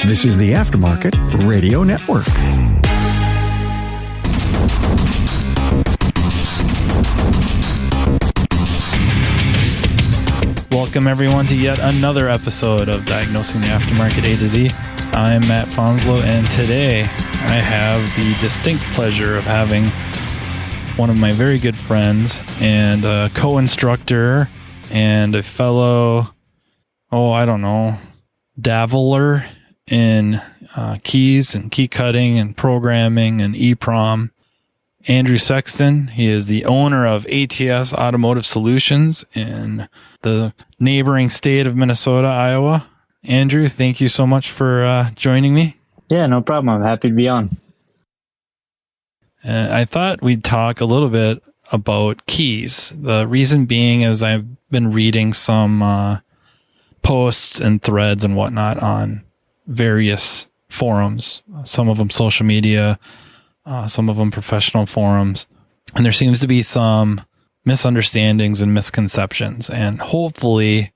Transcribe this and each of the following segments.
This is the Aftermarket Radio Network. Welcome everyone to yet another episode of Diagnosing the Aftermarket A to Z. I'm Matt Fonslow, and today I have the distinct pleasure of having one of my very good friends and a co-instructor and a fellow, dabbler in keys and key cutting and programming and EEPROM. Andrew Sexton. He is the owner of ATS Automotive Solutions in the neighboring state of Minnesota, Iowa. Andrew, thank you so much for joining me. Yeah, no problem. I'm happy to be on. I thought we'd talk a little bit about keys. The reason being is I've been reading some posts and threads and whatnot on various forums, some of them social media, some of them professional forums. And there seems to be some misunderstandings and misconceptions. And hopefully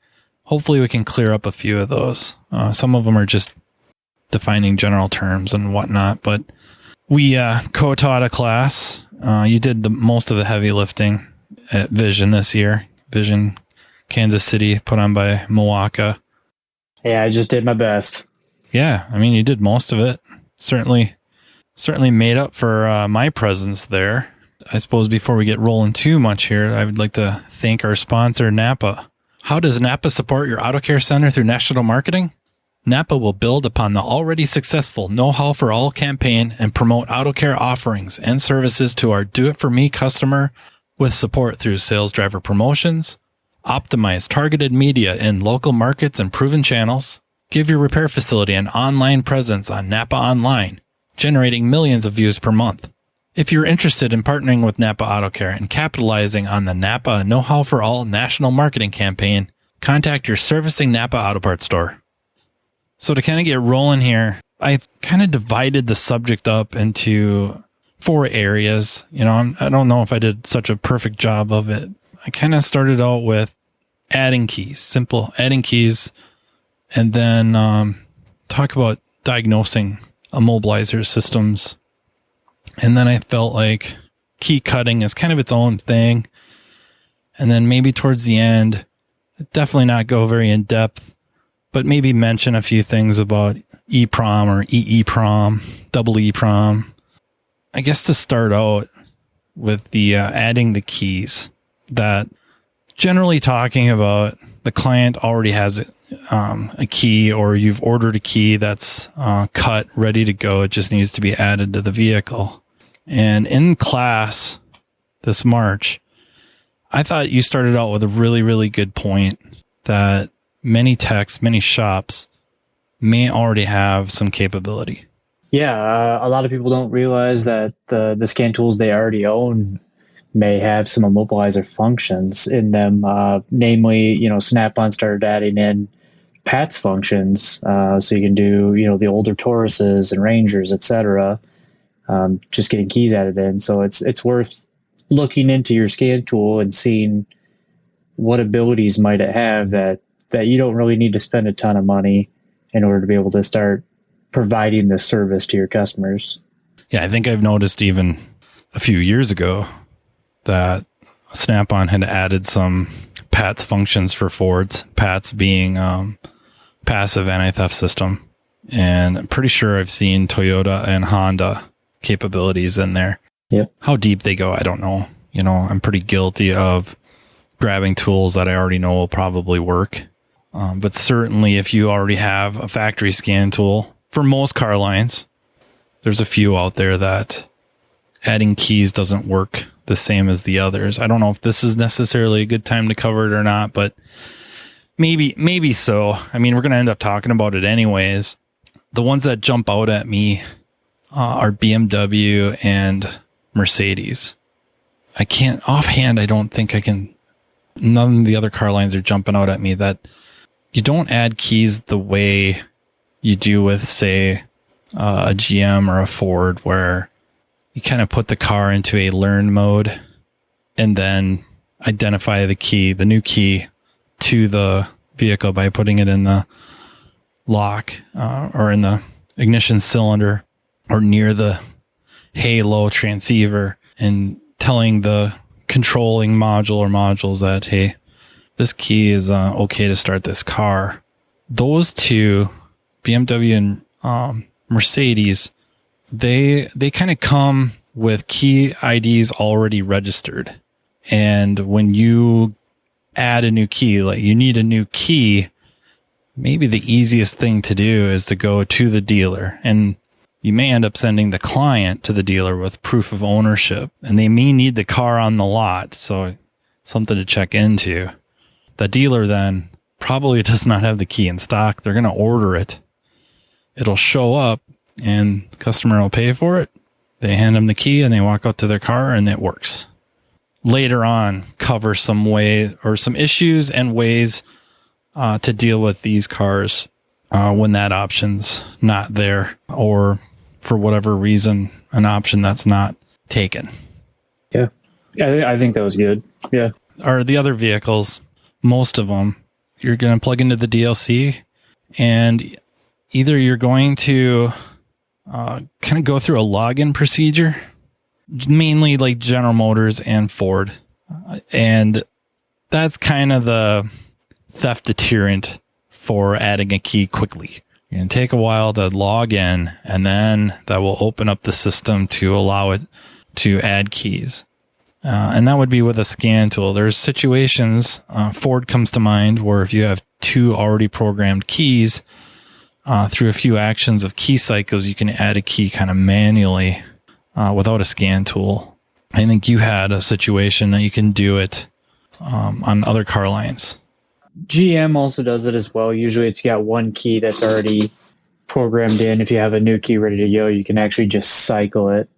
we can clear up a few of those. Some of them are just defining general terms and whatnot. But we co-taught a class. You did most of the heavy lifting at Vision this year. Vision, Kansas City, put on by Milwaukee. Yeah, I just did my best. Yeah, I mean, you did most of it. Certainly made up for my presence there. I suppose before we get rolling too much here, I would like to thank our sponsor, NAPA. How does NAPA support your auto care center through national marketing? NAPA will build upon the already successful Know-How for All campaign and promote auto care offerings and services to our do-it-for-me customer with support through sales driver promotions, optimize targeted media in local markets and proven channels, give your repair facility an online presence on NAPA Online, generating millions of views per month. If you're interested in partnering with NAPA Auto Care and capitalizing on the NAPA Know-How for All national marketing campaign, contact your servicing NAPA Auto Parts store. So to kind of get rolling here, I've kind of divided the subject up into 4 areas. I don't know if I did such a perfect job of it. I kind of started out with adding keys, simple adding keys, and then talk about diagnosing Immobilizer systems. And then I felt like key cutting is kind of its own thing. And then maybe towards the end, definitely not go very in depth, but maybe mention a few things about EEPROM or EEPROM, double EEPROM. I guess to start out with the adding the keys, that generally talking about the client already has a key, or you've ordered a key that's cut, ready to go. It just needs to be added to the vehicle. And in class this March, I thought you started out with a really, really good point that many techs, many shops may already have some capability. Yeah, a lot of people don't realize that the scan tools they already own may have some Immobilizer functions in them. Namely, Snap-on started adding in PATS functions, so you can do, the older Tauruses and Rangers, etc. Just getting keys added in. So it's worth looking into your scan tool and seeing what abilities might it have that you don't really need to spend a ton of money in order to be able to start providing this service to your customers. Yeah, I think I've noticed even a few years ago that Snap-on had added some PATS functions for Fords, PATS being passive anti-theft system. And I'm pretty sure I've seen Toyota and Honda capabilities in there. Yep. How deep they go, I don't know. I'm pretty guilty of grabbing tools that I already know will probably work. But certainly if you already have a factory scan tool, for most car lines, there's a few out there that adding keys doesn't work the same as the others. I don't know if this is necessarily a good time to cover it or not, but maybe so. I mean, we're going to end up talking about it anyways. The ones that jump out at me are BMW and Mercedes. I can't offhand. I don't think I can. None of the other car lines are jumping out at me that you don't add keys the way you do with, say, a GM or a Ford, where you kind of put the car into a learn mode and then identify the new key to the vehicle by putting it in the lock or in the ignition cylinder or near the halo transceiver and telling the controlling module or modules that, hey, this key is okay to start this car. Those two, BMW and Mercedes, they kind of come with key IDs already registered. And when you add a new key, like you need a new key, maybe the easiest thing to do is to go to the dealer, and you may end up sending the client to the dealer with proof of ownership, and they may need the car on the lot. So something to check into. The dealer then probably does not have the key in stock. They're going to order it. It'll show up and the customer will pay for it. They hand them the key and they walk out to their car and it works. Later on, cover some way or some issues and ways to deal with these cars when that option's not there, or for whatever reason, an option that's not taken. Yeah. I think that was good. Yeah. Or the other vehicles, most of them, you're going to plug into the DLC, and either you're going to kind of go through a login procedure, mainly like General Motors and Ford. And that's kind of the theft deterrent for adding a key quickly. You're going to take a while to log in, and then that will open up the system to allow it to add keys. And that would be with a scan tool. There's situations, Ford comes to mind, where if you have two already programmed keys, through a few actions of key cycles, you can add a key kind of manually without a scan tool. I think you had a situation that you can do it on other car lines. GM also does it as well. Usually it's got one key that's already programmed in. If you have a new key ready to go, you can actually just cycle it.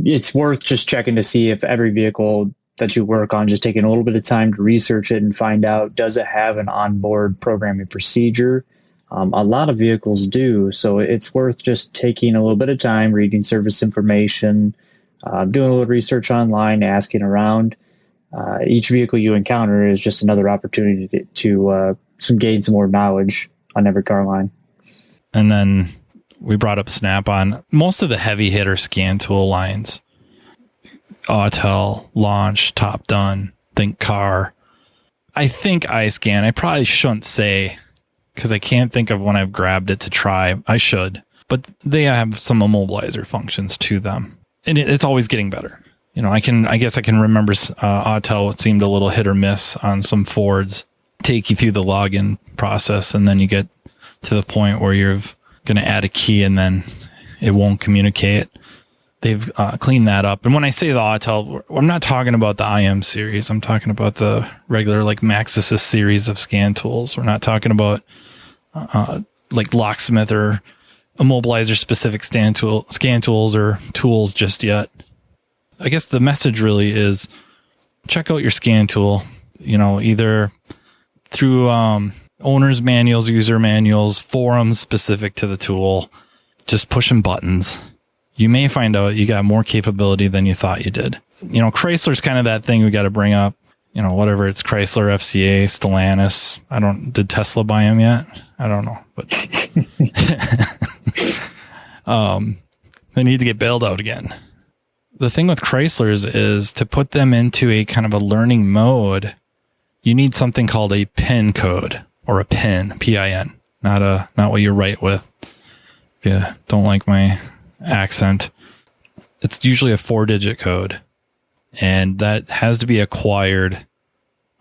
It's worth just checking to see if every vehicle that you work on, just taking a little bit of time to research it and find out, does it have an onboard programming procedure? A lot of vehicles do, so it's worth just taking a little bit of time, reading service information, doing a little research online, asking around. Each vehicle you encounter is just another opportunity to gain some more knowledge on every car line. And then we brought up Snap-on. Most of the heavy hitter scan tool lines, Autel, Launch, Top Done, Think Car. I think iScan. I probably shouldn't say, because I can't think of when I've grabbed it to try. I should. But they have some Immobilizer functions to them. And it's always getting better. You know, I guess I can remember Autel, it seemed a little hit or miss on some Fords. Take you through the login process, and then you get to the point where you're going to add a key and then it won't communicate. They've cleaned that up. And when I say the Autel, I'm not talking about the IM series. I'm talking about the regular like Maxis series of scan tools. We're not talking about like Locksmith or Immobilizer specific scan tools or tools just yet. I guess the message really is check out your scan tool, you know, either through owner's manuals, user manuals, forums specific to the tool, just pushing buttons. You may find out you got more capability than you thought you did. You know, Chrysler's kind of that thing we got to bring up. You know, whatever it's Chrysler, FCA, Stellantis. Did Tesla buy them yet? I don't know, but they need to get bailed out again. The thing with Chryslers is to put them into a kind of a learning mode, you need something called a PIN code or a PIN, P-I-N, not what you write with. If you don't like my accent, it's usually a 4-digit code, and that has to be acquired.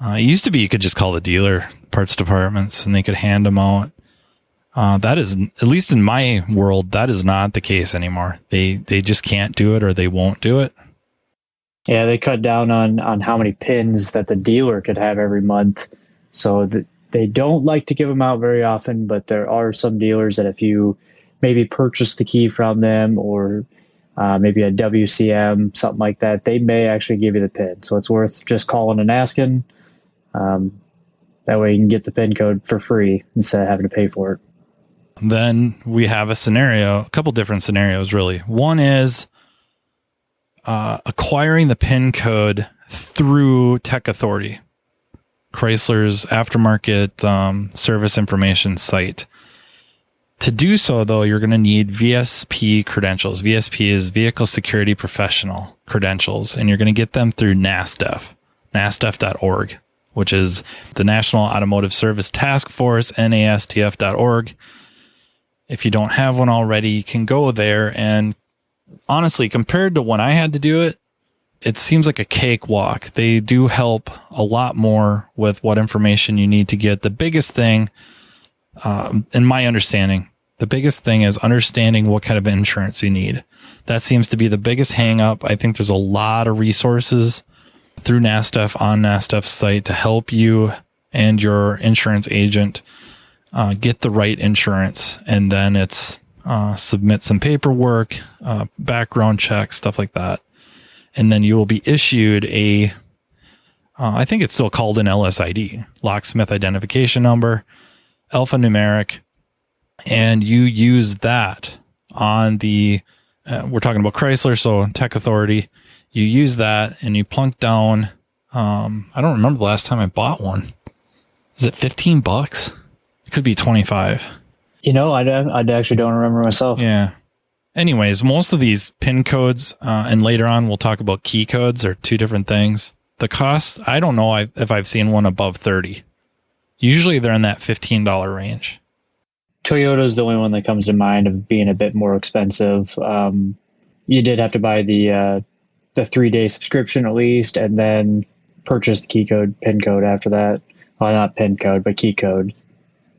It used to be you could just call the dealer parts departments and they could hand them out. That is, at least in my world, that is not the case anymore. They just can't do it, or they won't do it. Yeah, they cut down on how many pins that the dealer could have every month. So they don't like to give them out very often, but there are some dealers that if you maybe purchase the key from them, or maybe a WCM, something like that, they may actually give you the pin. So it's worth just calling and asking. That way you can get the pin code for free instead of having to pay for it. Then we have a couple different scenarios, really. One is acquiring the PIN code through Tech Authority, Chrysler's aftermarket service information site. To do so, though, you're going to need VSP credentials. VSP is Vehicle Security Professional credentials, and you're going to get them through NASTF, NASTF.org, which is the National Automotive Service Task Force, NASTF.org. If you don't have one already, you can go there. And honestly, compared to when I had to do it, it seems like a cakewalk. They do help a lot more with what information you need to get. The biggest thing, in my understanding, the biggest thing is understanding what kind of insurance you need. That seems to be the biggest hang up. I think there's a lot of resources through NASTF on NASTF's site to help you and your insurance agent get the right insurance. And then it's submit some paperwork, background checks, stuff like that. And then you will be issued I think it's still called an LSID, locksmith identification number, alphanumeric, and you use that on we're talking about Chrysler, so Tech Authority. You use that and you plunk down, I don't remember the last time I bought one. Is it $15? It could be 25. I actually don't remember myself. Yeah. Anyways, most of these PIN codes, and later on we'll talk about key codes, are two different things. The cost, I don't know if I've seen one above 30. Usually they're in that $15 range. Toyota is the only one that comes to mind of being a bit more expensive. You did have to buy the 3-day subscription at least, and then purchase the key code, PIN code after that. Well, not PIN code, but key code.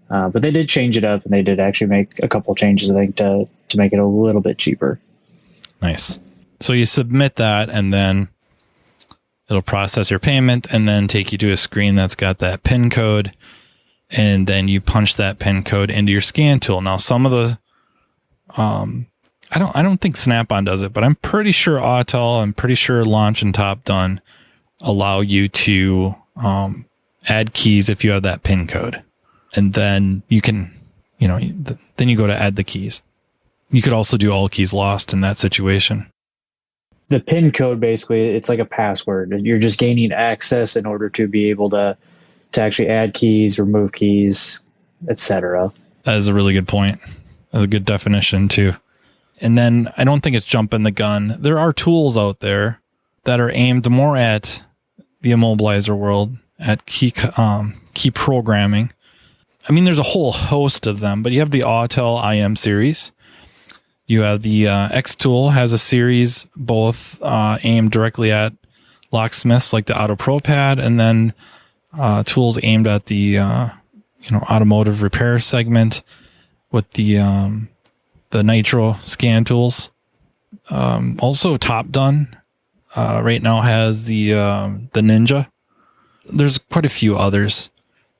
But they did change it up, and they did actually make a couple changes, I think, to make it a little bit cheaper. Nice. So you submit that, and then it'll process your payment and then take you to a screen that's got that PIN code. And then you punch that PIN code into your scan tool. Now, some of the, I don't think Snap-on does it, but I'm pretty sure Autel, I'm pretty sure Launch and Top Done allow you to add keys if you have that PIN code. And then you can, then you go to add the keys. You could also do all keys lost in that situation. The PIN code, basically, it's like a password. You're just gaining access in order to be able to actually add keys, remove keys, etc. That is a really good point. That's a good definition too. And then I don't think it's jumping the gun. There are tools out there that are aimed more at the Immobilizer world, at key programming. I mean, there's a whole host of them, but you have the Autel IM series. You have the X tool has a series both aimed directly at locksmiths like the Auto Pro Pad, and then tools aimed at the automotive repair segment with the Nitro scan tools. Also, Top Done right now has the Ninja. There's quite a few others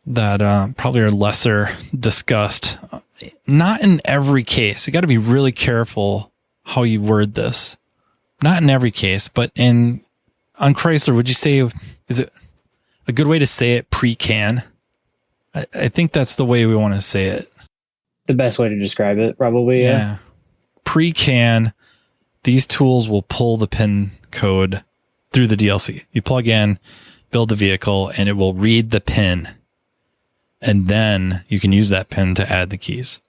that probably are lesser discussed. Not in every case. You got to be really careful how you word this. Not in every case, but on Chrysler, would you say, is it a good way to say it, pre-can? I think that's the way we want to say it. The best way to describe it, probably. Yeah. Pre-can, these tools will pull the PIN code through the DLC. You plug in, build the vehicle, and it will read the PIN. And then you can use that PIN to add the keys.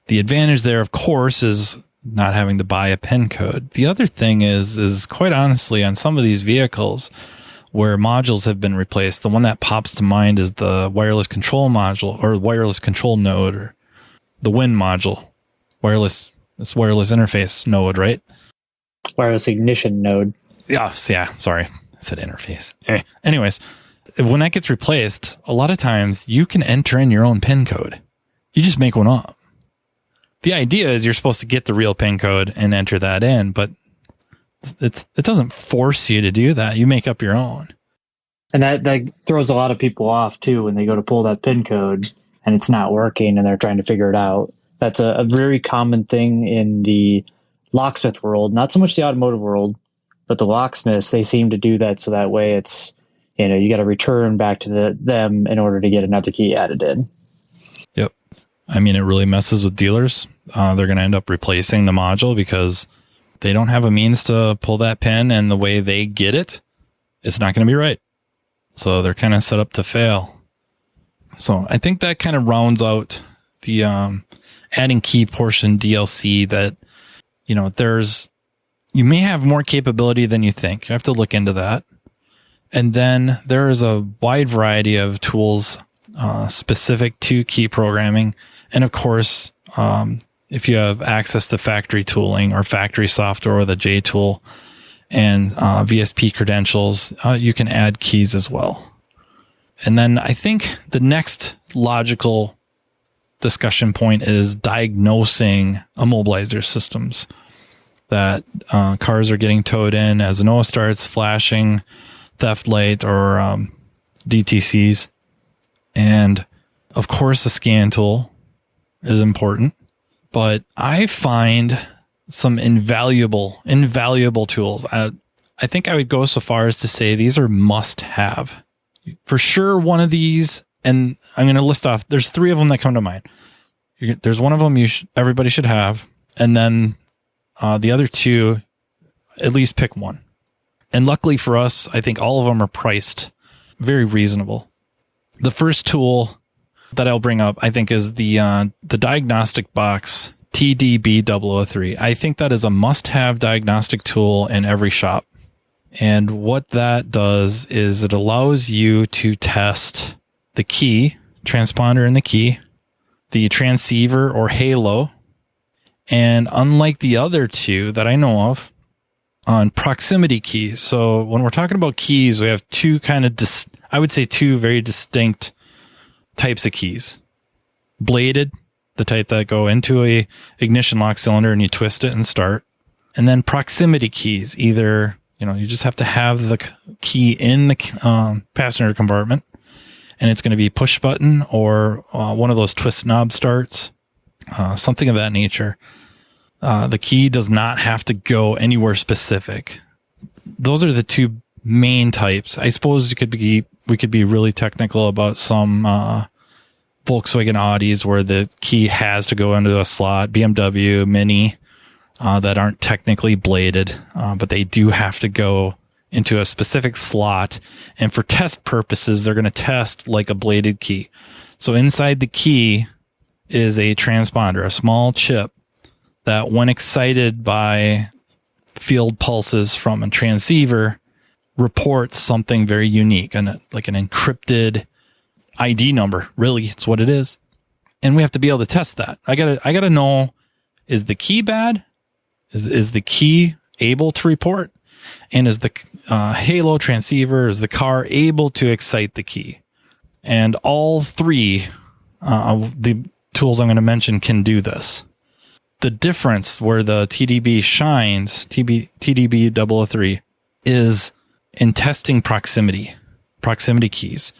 The advantage there, of course, is not having to buy a PIN code. The other thing is quite honestly, on some of these vehicles where modules have been replaced, the one that pops to mind is the wireless control module or wireless control node, or the WIN module. Wireless interface node, right? Wireless ignition node. Yeah. Sorry. I said interface. Anyways, when that gets replaced, a lot of times you can enter in your own PIN code. You just make one up. The idea is you're supposed to get the real PIN code and enter that in, but it doesn't force you to do that. You make up your own. And that throws a lot of people off too when they go to pull that PIN code and it's not working and they're trying to figure it out. That's a very common thing in the locksmith world, not so much the automotive world, but the locksmiths. They seem to do that so that way it's, you got to return back to them in order to get another key added in. Yep. I mean, it really messes with dealers. They're going to end up replacing the module because they don't have a means to pull that pin, and the way they get it, it's not going to be right. So they're kind of set up to fail. So I think that kind of rounds out the adding key portion DLC that, you may have more capability than you think. You have to look into that. And then there is a wide variety of tools specific to key programming. And of course, if you have access to factory tooling or factory software with a J tool and VSP credentials, you can add keys as well. And then I think the next logical discussion point is diagnosing immobilizer systems that cars are getting towed in as an O starts flashing theft light or DTCs. And of course, the scan tool is important, but I find some invaluable tools. I think I would go so far as to say these are must have. For sure, one of these, and I'm going to list off, there's 3 of them that come to mind. There's one of them everybody should have, and then the other 2, at least pick one. And luckily for us, I think all of them are priced very reasonable. The first tool that I'll bring up, I think, is the diagnostic box TDB003. I think that is a must-have diagnostic tool in every shop. And what that does is it allows you to test the key, transponder and the key, the transceiver or halo, and unlike the other 2 that I know of, on proximity keys. So when we're talking about keys, we have 2 kind of, I would say 2 very distinct types of keys. Bladed, the type that go into a ignition lock cylinder and you twist it and start. And then proximity keys, either, you just have to have the key in the passenger compartment, and it's going to be push button or one of those twist knob starts, something of that nature. The key does not have to go anywhere specific. Those are the 2 main types. I suppose we could be really technical about some Volkswagen Audis where the key has to go into a slot, BMW, Mini, that aren't technically bladed, but they do have to go into a specific slot. And for test purposes, they're going to test like a bladed key. So inside the key is a transponder, a small chip that when excited by field pulses from a transceiver reports something very unique, and like an encrypted ID number. Really, it's what it is. And we have to be able to test that. I gotta know, is the key bad? Is the key able to report? And is the halo transceiver, is the car able to excite the key? And all 3 of the tools I'm going to mention can do this. The difference where the TDB shines, TDB003, is in testing proximity keys.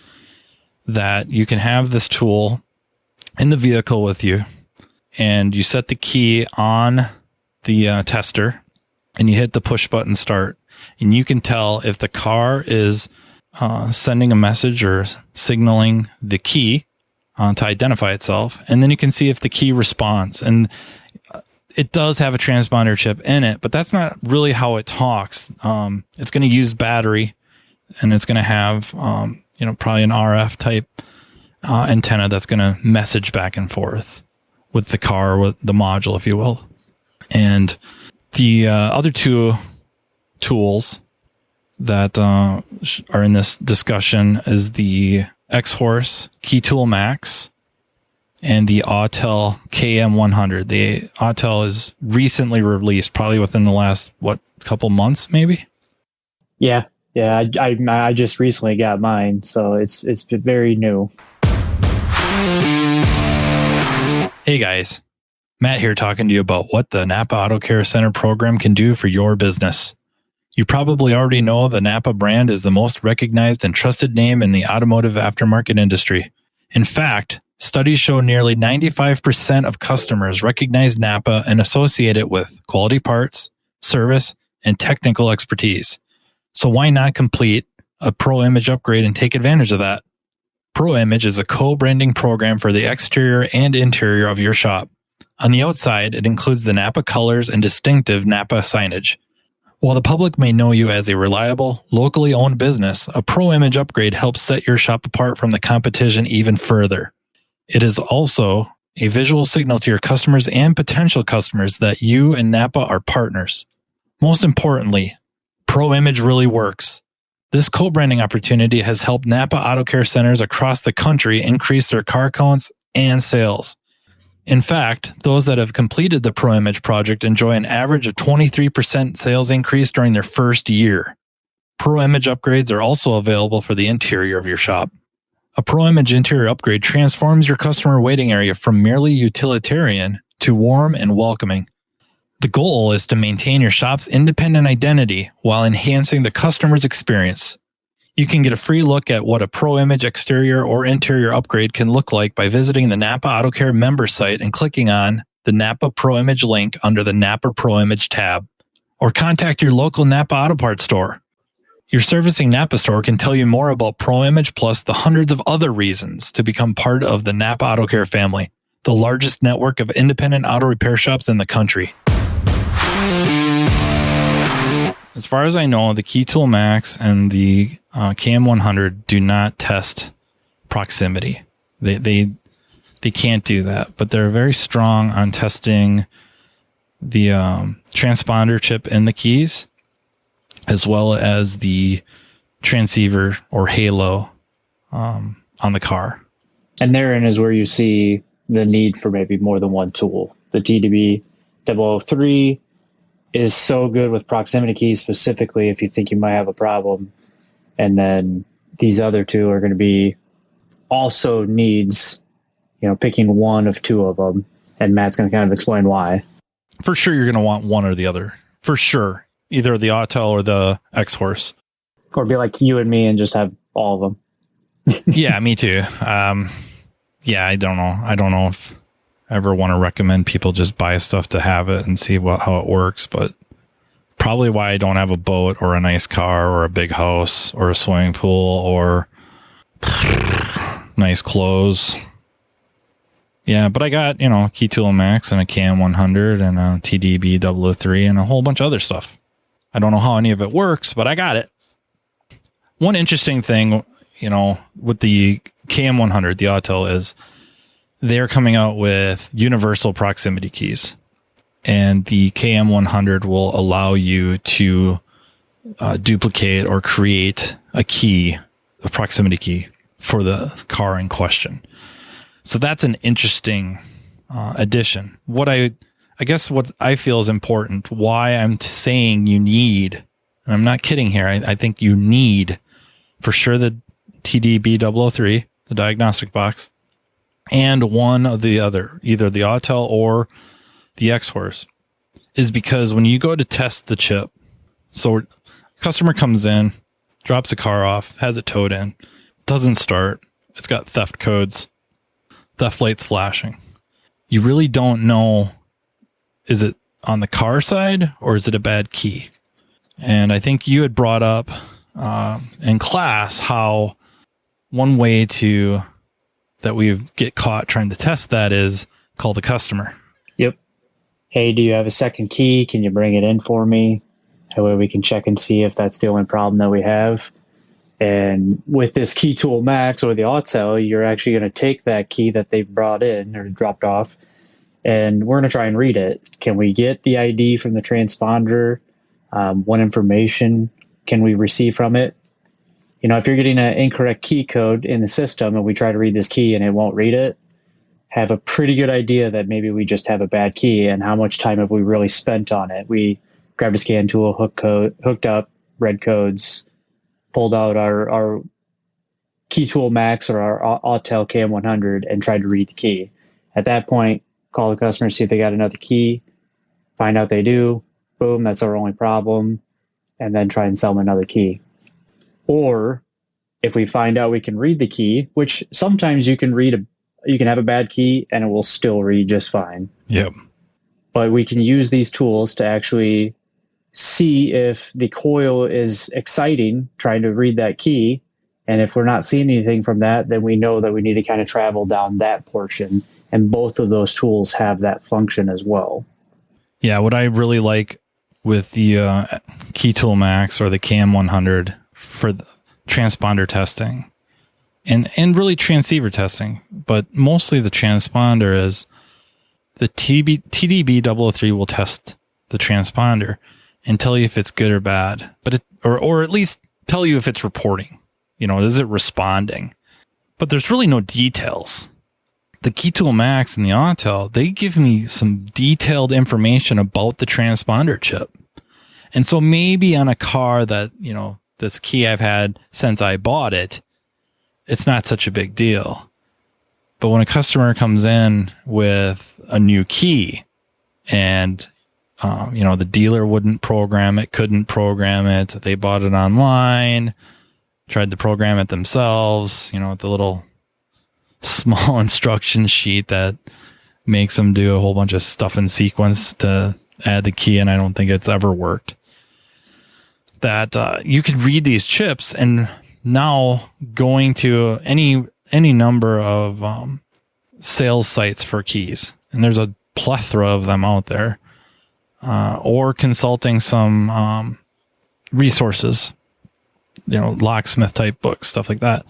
That you can have this tool in the vehicle with you, and you set the key on the tester, and you hit the push button start, and you can tell if the car is sending a message or signaling the key to identify itself, and then you can see if the key responds. And it does have a transponder chip in it, but that's not really how it talks. It's going to use battery, and it's going to have probably an RF type antenna that's going to message back and forth with the car, with the module, if you will. And the other 2 tools that are in this discussion is the X-Horse Key Tool Max and the Autel KM100. The Autel is recently released, probably within the last, couple months, maybe? Yeah. Yeah, I just recently got mine, so it's very new. Hey guys, Matt here talking to you about what the NAPA Auto Care Center program can do for your business. You probably already know the NAPA brand is the most recognized and trusted name in the automotive aftermarket industry. In fact, studies show nearly 95% of customers recognize NAPA and associate it with quality parts, service, and technical expertise. So why not complete a Pro Image upgrade and take advantage of that? Pro Image is a co-branding program for the exterior and interior of your shop. On the outside, it includes the NAPA colors and distinctive NAPA signage. While the public may know you as a reliable, locally owned business, a Pro Image upgrade helps set your shop apart from the competition even further. It is also a visual signal to your customers and potential customers that you and NAPA are partners. Most importantly, Pro Image really works. This co-branding opportunity has helped NAPA Auto Care centers across the country increase their car counts and sales. In fact, those that have completed the Pro Image project enjoy an average of 23% sales increase during their first year. Pro Image upgrades are also available for the interior of your shop. A Pro Image interior upgrade transforms your customer waiting area from merely utilitarian to warm and welcoming. The goal is to maintain your shop's independent identity while enhancing the customer's experience. You can get a free look at what a Pro Image exterior or interior upgrade can look like by visiting the NAPA Auto Care member site and clicking on the NAPA Pro Image link under the NAPA Pro Image tab, or contact your local NAPA Auto Parts store. Your servicing NAPA store can tell you more about Pro Image plus the hundreds of other reasons to become part of the NAPA Auto Care family, the largest network of independent auto repair shops in the country. As far as I know, the Key Tool Max and the KM100 do not test proximity. They can't do that, but they're very strong on testing the transponder chip in the keys, as well as the transceiver or halo on the car. And therein is where you see the need for maybe more than one tool. The TDB 003 is so good with proximity keys, specifically if you think you might have a problem. And then these other two are going to be also needs, picking one of two of them. And Matt's going to kind of explain why. For sure, you're going to want one or the other. For sure. Either the Autel or the X-Horse. Or be like you and me and just have all of them. Yeah, me too. Yeah, I don't know. I don't know if I ever want to recommend people just buy stuff to have it and see how it works, but probably why I don't have a boat or a nice car or a big house or a swimming pool or nice clothes. Yeah, but I got, Key Tool Max and a KM100 and a TDB 003 and a whole bunch of other stuff. I don't know how any of it works, but I got it. One interesting thing, with the KM100, the Autel, is they're coming out with universal proximity keys. And the KM100 will allow you to duplicate or create a proximity key for the car in question. So that's an interesting addition. What I feel is important, why I'm saying you need, and I'm not kidding here, I think you need for sure the TDB 003, the diagnostic box, and one of the other, either the Autel or the X-Horse, is because when you go to test the chip, so customer comes in, drops the car off, has it towed in, doesn't start, it's got theft codes, theft lights flashing. You really don't know, is it on the car side or is it a bad key? And I think you had brought up in class how one way that we get caught trying to test that is call the customer. Yep. Hey, do you have a second key? Can you bring it in for me? That way we can check and see if that's the only problem that we have. And with this Key Tool Max or the Autel, you're actually going to take that key that they've brought in or dropped off, and we're going to try and read it. Can we get the ID from the transponder? What information can we receive from it? If you're getting an incorrect key code in the system and we try to read this key and it won't read it, have a pretty good idea that maybe we just have a bad key, and how much time have we really spent on it. We grabbed a scan tool, hooked up, read codes, pulled out our Key Tool Max or our Autel KM100 and tried to read the key. At that point, call the customer, see if they got another key, find out they do, boom, that's our only problem, and then try and sell them another key. Or if we find out we can read the key, which sometimes you can have a bad key and it will still read just fine. Yep. But we can use these tools to actually see if the coil is exciting, trying to read that key. And if we're not seeing anything from that, then we know that we need to kind of travel down that portion. And both of those tools have that function as well. Yeah, what I really like with the Key Tool Max or the KM100 for the transponder testing and really transceiver testing, but mostly the transponder is the TDB003 will test the transponder and tell you if it's good or bad, but or at least tell you if it's reporting. Is it responding? But there's really no details. The Key Tool Max and the Autel, they give me some detailed information about the transponder chip. And so maybe on a car that, this key I've had since I bought it, it's not such a big deal. But when a customer comes in with a new key and, the dealer wouldn't program it, couldn't program it, they bought it online, tried to program it themselves, the little small instruction sheet that makes them do a whole bunch of stuff in sequence to add the key, and I don't think it's ever worked. That you could read these chips, and now going to any number of sales sites for keys, and there's a plethora of them out there, or consulting some resources, locksmith type books, stuff like that.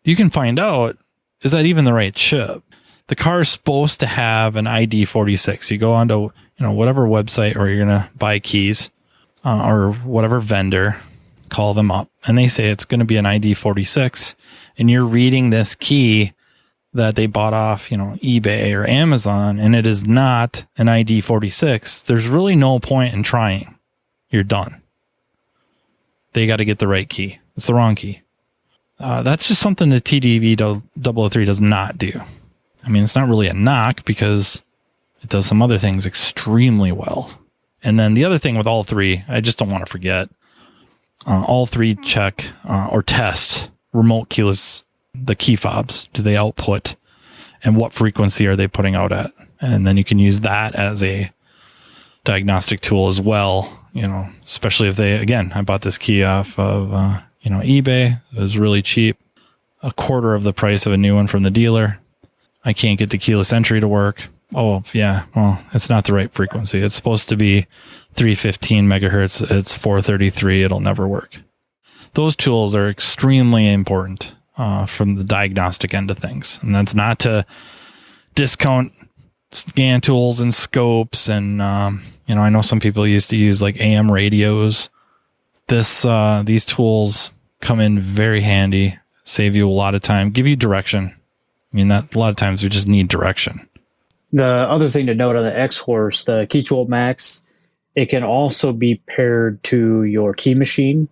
You can find out, is that even the right chip? The car is supposed to have an ID 46. You go onto, whatever website or you're going to buy keys, or whatever vendor, call them up, and they say it's going to be an ID 46, and you're reading this key that they bought off, eBay or Amazon, and it is not an ID 46. There's really no point in trying. You're done. They got to get the right key. It's the wrong key. That's just something that TDB003 does not do. I mean, it's not really a knock because it does some other things extremely well. And then the other thing with all three, I just don't want to forget, all three check or test remote keyless, the key fobs. Do they output, and what frequency are they putting out at? And then you can use that as a diagnostic tool as well, especially if I bought this key off of, eBay. It was really cheap, a quarter of the price of a new one from the dealer. I can't get the keyless entry to work. Oh yeah. Well, it's not the right frequency. It's supposed to be 315 megahertz. It's 433. It'll never work. Those tools are extremely important, from the diagnostic end of things. And that's not to discount scan tools and scopes. And, I know some people used to use like AM radios. These tools come in very handy, save you a lot of time, give you direction. I mean, that a lot of times we just need direction. The other thing to note on the X-Horse, the Key Tool Max, it can also be paired to your key machine.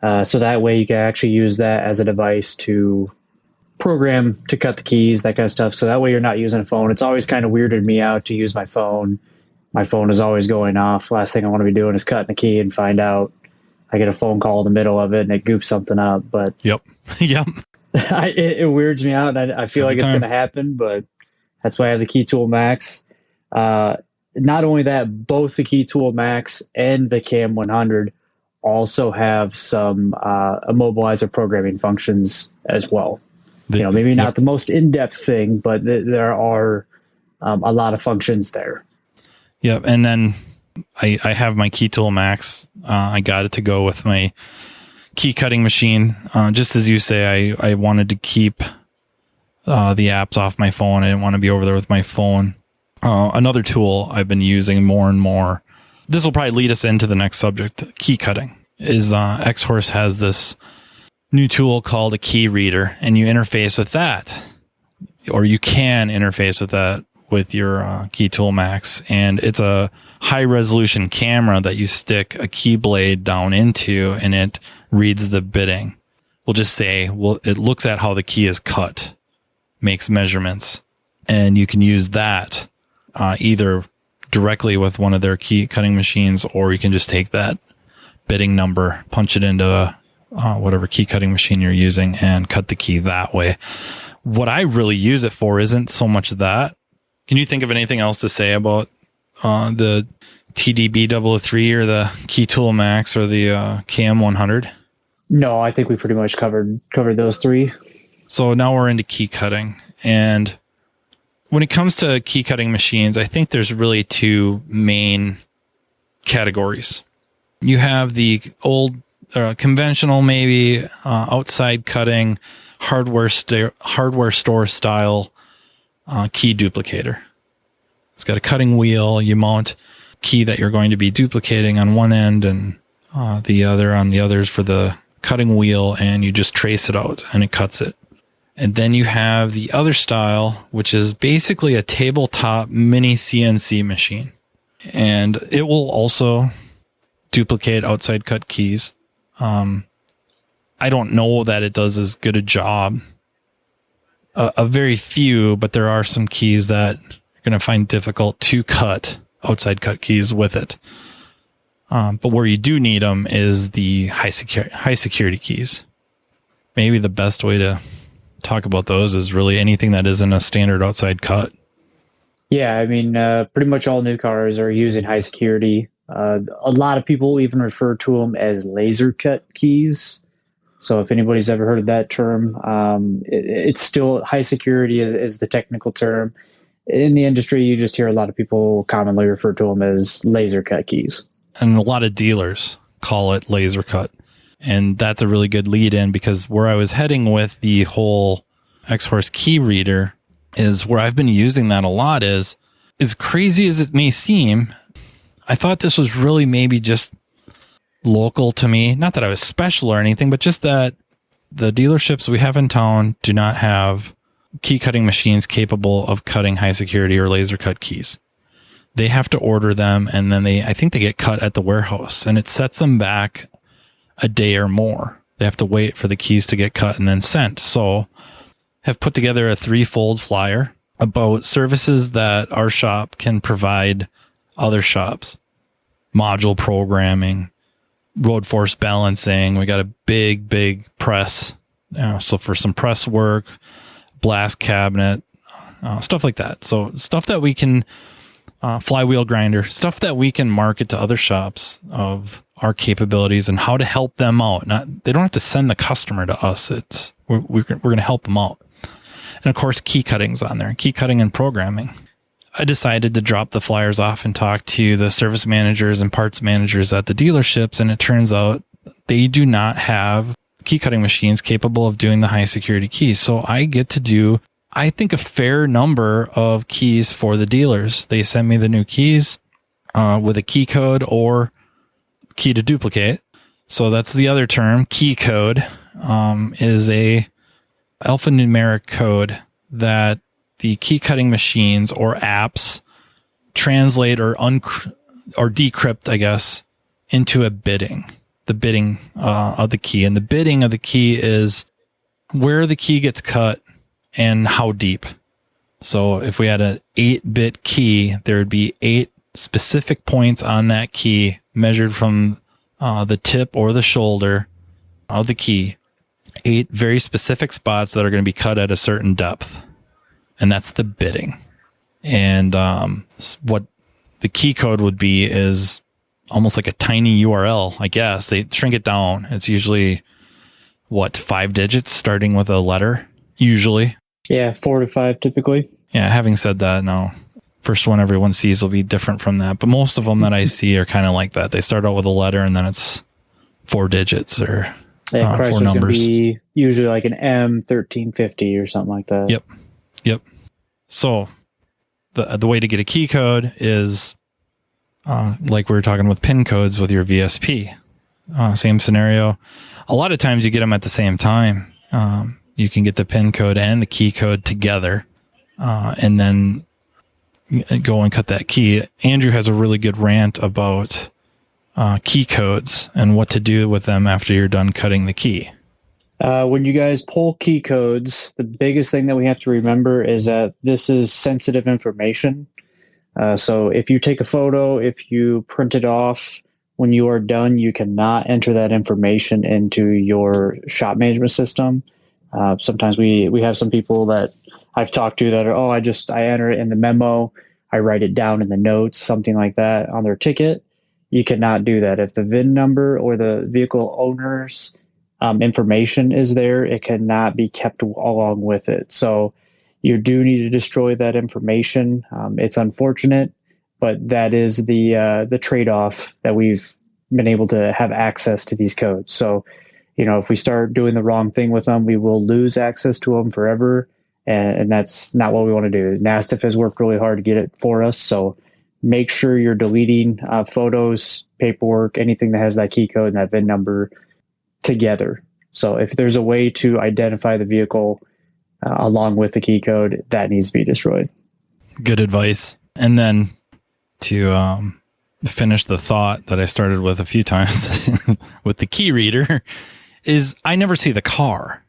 So that way you can actually use that as a device to program to cut the keys, that kind of stuff. So that way you're not using a phone. It's always kind of weirded me out to use my phone. My phone is always going off. Last thing I want to be doing is cutting a key and find out I get a phone call in the middle of it and it goofs something up. But yep. It weirds me out, and I feel like it's going to happen, but that's why I have the Key Tool Max. Not only that, both the Key Tool Max and the Cam 100 also have some Immobilizer programming functions as well. Maybe not the most in-depth thing, but there are a lot of functions there. Yep. And then I have my Key Tool Max. I got it to go with my key cutting machine. Just as you say, I wanted to keep the apps off my phone. I didn't want to be over there with my phone. Another tool I've been using more and more, this will probably lead us into the next subject, key cutting, is X-Horse has this new tool called a key reader, and you interface with that, or you can interface with that with your Key Tool Max. And it's a high resolution camera that you stick a key blade down into, and it reads the bitting. We'll just say, it looks at how the key is cut, makes measurements, and you can use that either directly with one of their key cutting machines, or you can just take that bitting number, punch it into whatever key cutting machine you're using, and cut the key that way. What I really use it for isn't so much that. Can you think of anything else to say about the TDB003 or the Key Tool Max or the Cam 100? No, I think we pretty much covered those three. So now we're into key cutting. And when it comes to key cutting machines, I think there's really two main categories. You have the old conventional, maybe outside cutting, hardware store style key duplicator. It's got a cutting wheel. You mount key that you're going to be duplicating on one end and the other on the others for the cutting wheel, and you just trace it out and it cuts it. And then you have the other style, which is basically a tabletop mini CNC machine. And it will also duplicate outside cut keys. I don't know that it does as good a job. A very few, but there are some keys that you're going to find difficult to cut outside cut keys with it. But where you do need them is the high security keys. Maybe the best way to talk about those is really anything that isn't a standard outside cut. Yeah, I mean, pretty much all new cars are using high security. A lot of people even refer to them as laser cut keys. So if anybody's ever heard of that term, it's still high security is the technical term. In the industry, you just hear a lot of people commonly refer to them as laser cut keys. And a lot of dealers call it laser cut. And that's a really good lead in, because where I was heading with the whole X-Horse key reader is where I've been using that a lot is, as crazy as it may seem, I thought this was really maybe just local to me. Not that I was special or anything, but just that the dealerships we have in town do not have key cutting machines capable of cutting high security or laser cut keys. They have to order them, and then I think they get cut at the warehouse, and it sets them back a day or more. They have to wait for the keys to get cut and then sent. So have put together a 3-fold flyer about services that our shop can provide other shops. Module programming, road force balancing. We got a big press. So for some press work, blast cabinet, stuff like that. So stuff that we can, flywheel grinder, stuff that we can market to other shops of our capabilities and how to help them out. They don't have to send the customer to us. We're going to help them out. And of course, key cutting's on there, key cutting and programming. I decided to drop the flyers off and talk to the service managers and parts managers at the dealerships. And it turns out they do not have key cutting machines capable of doing the high security keys. So I get to do, I think, a fair number of keys for the dealers. They send me the new keys with a key code or key to duplicate. So that's the other term. Key code is a alphanumeric code that the key cutting machines or apps translate or decrypt, I guess, into a bidding. The bidding of the key. And the bidding of the key is where the key gets cut and how deep. So if we had an 8-bit key, there would be 8 specific points on that key measured from the tip or the shoulder of the key. 8 very specific spots that are going to be cut at a certain depth. And that's the bidding. And what the key code would be is almost like a tiny URL, I guess. They shrink it down. It's usually, 5 digits starting with a letter, usually. Yeah, 4 to 5 typically. Yeah, having said that, now, first one everyone sees will be different from that. But most of them that I see are kind of like that. They start out with a letter and then it's 4 digits or 4 numbers. Going to be usually like an M1350 or something like that. Yep. So the way to get a key code is like we were talking with PIN codes with your VSP. Same scenario. A lot of times you get them at the same time. You can get the PIN code and the key code together and then go and cut that key. Andrew has a really good rant about key codes and what to do with them after you're done cutting the key. When you guys pull key codes, the biggest thing that we have to remember is that this is sensitive information. So if you take a photo, if you print it off, when you are done, you cannot enter that information into your shop management system. Sometimes we have some people that I've talked to that are, I enter it in the memo. I write it down in the notes, something like that on their ticket. You cannot do that. If the VIN number or the vehicle owner's information is there, it cannot be kept along with it. So you do need to destroy that information. It's unfortunate, but that is the trade-off that we've been able to have access to these codes. So if we start doing the wrong thing with them, we will lose access to them forever. And that's not what we want to do. NASTIF has worked really hard to get it for us. So make sure you're deleting photos, paperwork, anything that has that key code and that VIN number together. So if there's a way to identify the vehicle along with the key code, that needs to be destroyed. Good advice. And then to finish the thought that I started with a few times with the key reader is I never see the car.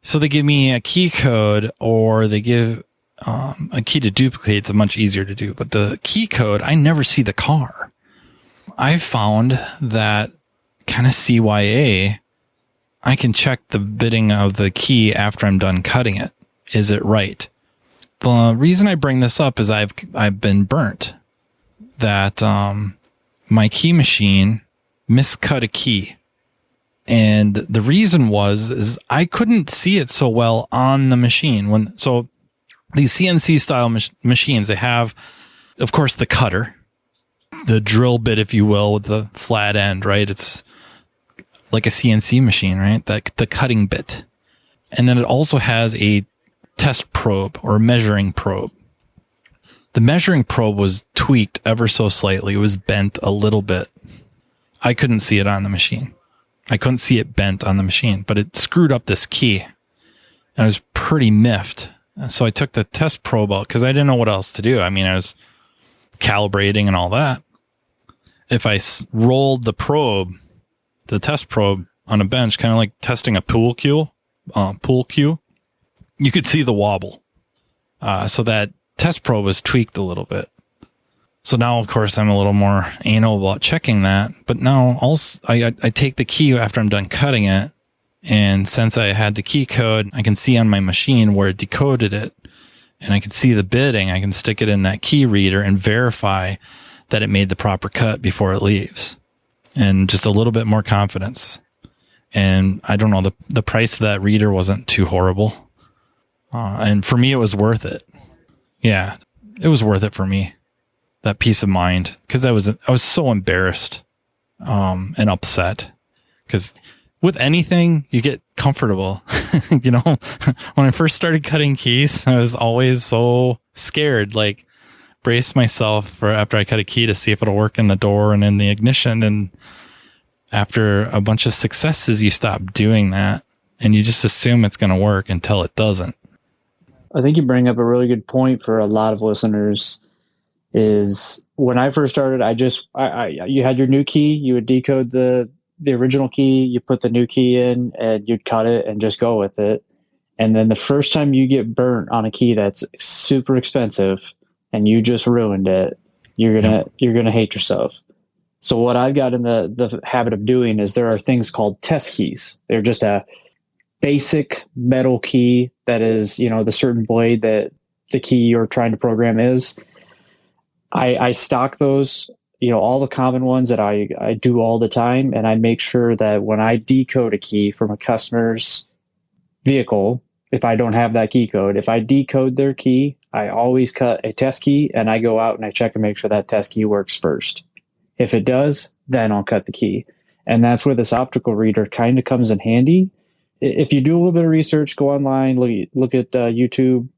So they give me a key code, or they give a key to duplicate. It's much easier to do. But the key code, I never see the car. I found that kind of CYA, I can check the bitting of the key after I'm done cutting it. Is it right? The reason I bring this up is I've been burnt that my key machine miscut a key. And the reason is I couldn't see it so well on the machine. So these CNC style machines, they have, of course, the cutter, the drill bit, if you will, with the flat end, right? It's like a CNC machine, right? The cutting bit. And then it also has a test probe or measuring probe. The measuring probe was tweaked ever so slightly. It was bent a little bit. I couldn't see it on the machine. I couldn't see it bent on the machine, but it screwed up this key. And I was pretty miffed. So I took the test probe out because I didn't know what else to do. I mean, I was calibrating and all that. If I rolled the test probe on a bench, kind of like testing a pool cue, you could see the wobble. So that test probe was tweaked a little bit. So now, of course, I'm a little more anal about checking that. But now also, I take the key after I'm done cutting it. And since I had the key code, I can see on my machine where it decoded it. And I can see the bitting. I can stick it in that key reader and verify that it made the proper cut before it leaves. And just a little bit more confidence. And I don't know, the price of that reader wasn't too horrible. And for me, it was worth it. Yeah, it was worth it for me. That peace of mind, because I was so embarrassed and upset. Because with anything, you get comfortable. When I first started cutting keys, I was always so scared. Like, brace myself for after I cut a key to see if it'll work in the door and in the ignition. And after a bunch of successes, you stop doing that, and you just assume it's going to work until it doesn't. I think you bring up a really good point for a lot of listeners. Is when I first started, you had your new key, you would decode the original key, you put the new key in, and you'd cut it and just go with it. And then the first time you get burnt on a key that's super expensive and you just ruined it, you're gonna hate yourself. So what I've got in the habit of doing is there are things called test keys. They're just a basic metal key that is, the certain blade that the key you're trying to program is. I stock those, all the common ones that I do all the time. And I make sure that when I decode a key from a customer's vehicle, if I don't have that key code, if I decode their key, I always cut a test key and I go out and I check and make sure that test key works first. If it does, then I'll cut the key. And that's where this optical reader kind of comes in handy. If you do a little bit of research, go online, look at YouTube.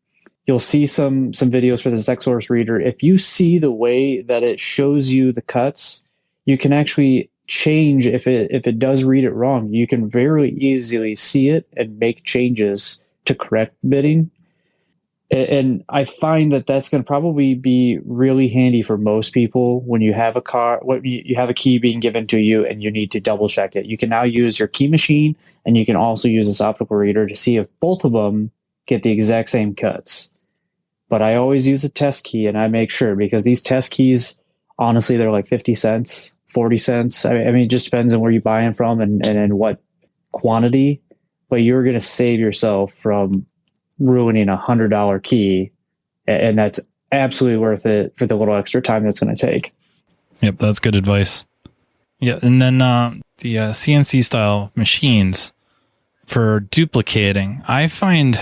You'll see some videos for the X-Source reader. If you see the way that it shows you the cuts, you can actually change if it does read it wrong. You can very easily see it and make changes to correct the bitting. And I find that that's going to probably be really handy for most people when you have you have a key being given to you and you need to double check it. You can now use your key machine and you can also use this optical reader to see if both of them get the exact same cuts. But I always use a test key and I make sure, because these test keys, honestly, they're like 50 cents, 40 cents. I mean, it just depends on where you buy them from and in what quantity, but you're going to save yourself from ruining $100 key. And that's absolutely worth it for the little extra time that's going to take. Yep. That's good advice. Yeah. And then, the CNC style machines for duplicating, I find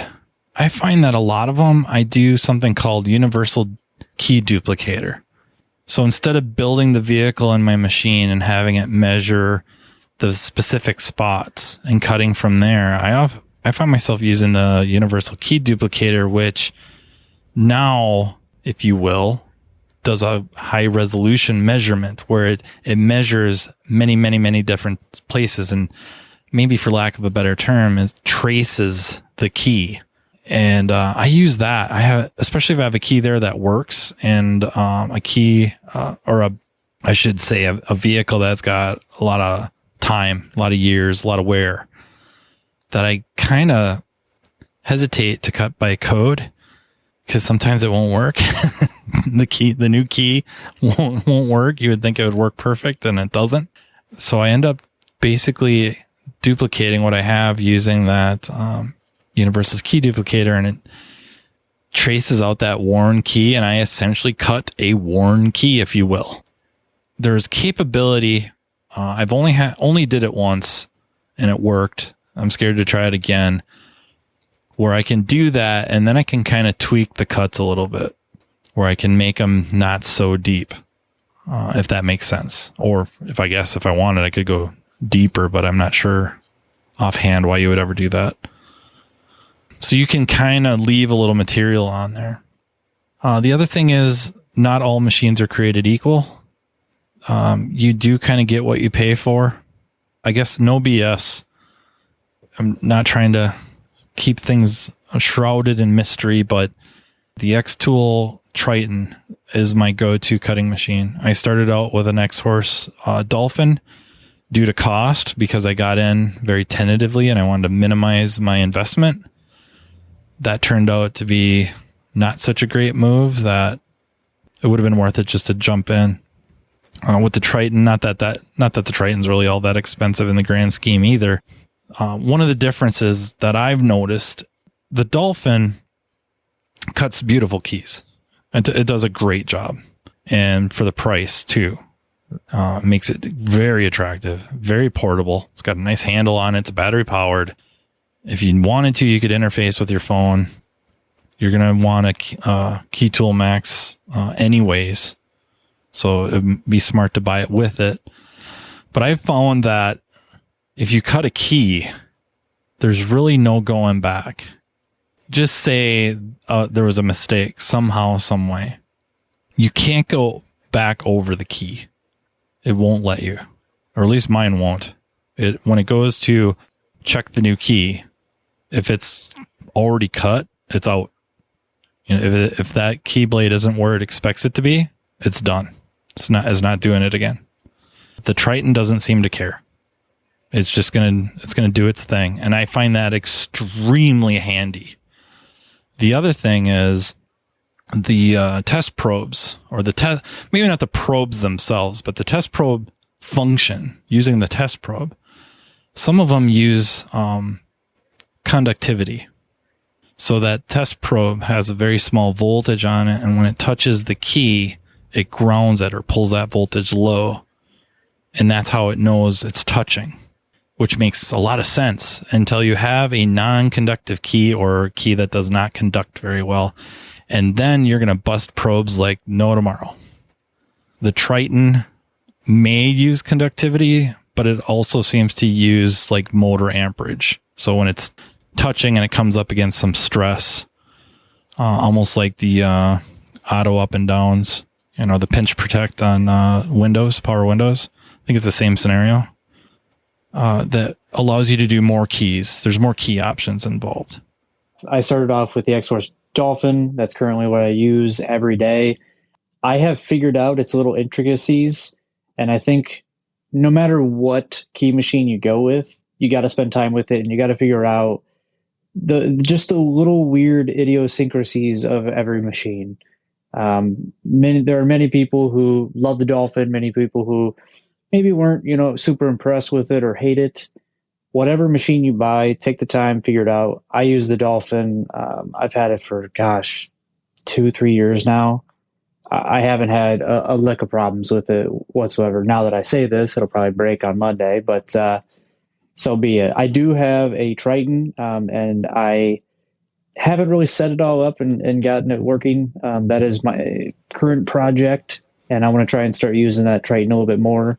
that a lot of them, I do something called universal key duplicator. So instead of building the vehicle in my machine and having it measure the specific spots and cutting from there. I find myself using the universal key duplicator, which now, if you will, does a high resolution measurement where it measures many, many, many different places, and maybe for lack of a better term, it traces the key. And I use that. Especially if I have a key there that works, and a key I should say a vehicle that's got a lot of time, a lot of years, a lot of wear, that I kind of hesitate to cut by code because sometimes it won't work. The new key won't work. You would think it would work perfect, and it doesn't. So I end up basically duplicating what I have using that universal key duplicator, and it traces out that worn key, and I essentially cut a worn key, if you will. There's capability. I've only did it once, and it worked. I'm scared to try it again, where I can do that, and then I can kind of tweak the cuts a little bit, where I can make them not so deep, if that makes sense. Or if I wanted, I could go deeper, but I'm not sure offhand why you would ever do that. So you can kind of leave a little material on there. The other thing is, not all machines are created equal. You do kind of get what you pay for. I guess no BS. I'm not trying to keep things shrouded in mystery, but the X-Tool Triton is my go-to cutting machine. I started out with an X-Horse Dolphin due to cost, because I got in very tentatively and I wanted to minimize my investment. That turned out to be not such a great move, that it would have been worth it just to jump in. With the Triton, not that the Triton's really all that expensive in the grand scheme either. One of the differences that I've noticed, the Dolphin cuts beautiful keys. It does a great job. And for the price too, makes it very attractive, very portable. It's got a nice handle on it. It's battery powered. If you wanted to, you could interface with your phone. You're going to want a Key Tool Max anyways. So it'd be smart to buy it with it. But I've found that if you cut a key, there's really no going back. Just say there was a mistake somehow, some way. You can't go back over the key. It won't let you. Or at least mine won't. When it goes to check the new key, if it's already cut, it's out. You know, if that key blade isn't where it expects it to be, it's done. It's not doing it again. The Triton doesn't seem to care. It's just gonna do its thing, and I find that extremely handy. The other thing is the test probes, or maybe not the probes themselves, but the test probe function using the test probe. Some of them use conductivity. So that test probe has a very small voltage on it, and when it touches the key, it grounds it or pulls that voltage low. And that's how it knows it's touching, which makes a lot of sense until you have a non-conductive key, or a key that does not conduct very well. And then you're going to bust probes like no tomorrow. The Triton may use conductivity, but it also seems to use like motor amperage. So when it's touching and it comes up against some stress, almost like the auto up and downs, the pinch protect on power windows. I think it's the same scenario. That allows you to do more keys. There's more key options involved. I started off with the X-Horse Dolphin. That's currently what I use every day. I have figured out its little intricacies, and I think no matter what key machine you go with, you got to spend time with it, and you got to figure out the little weird idiosyncrasies of every machine. There are many people who love the Dolphin, many people who maybe weren't, super impressed with it or hate it. Whatever machine you buy, take the time, figure it out. I use the Dolphin. I've had it for, 2-3 years now. I haven't had a lick of problems with it whatsoever. Now that I say this, it'll probably break on Monday, but so be it. I do have a Triton, and I haven't really set it all up and gotten it working. That is my current project, and I want to try and start using that Triton a little bit more.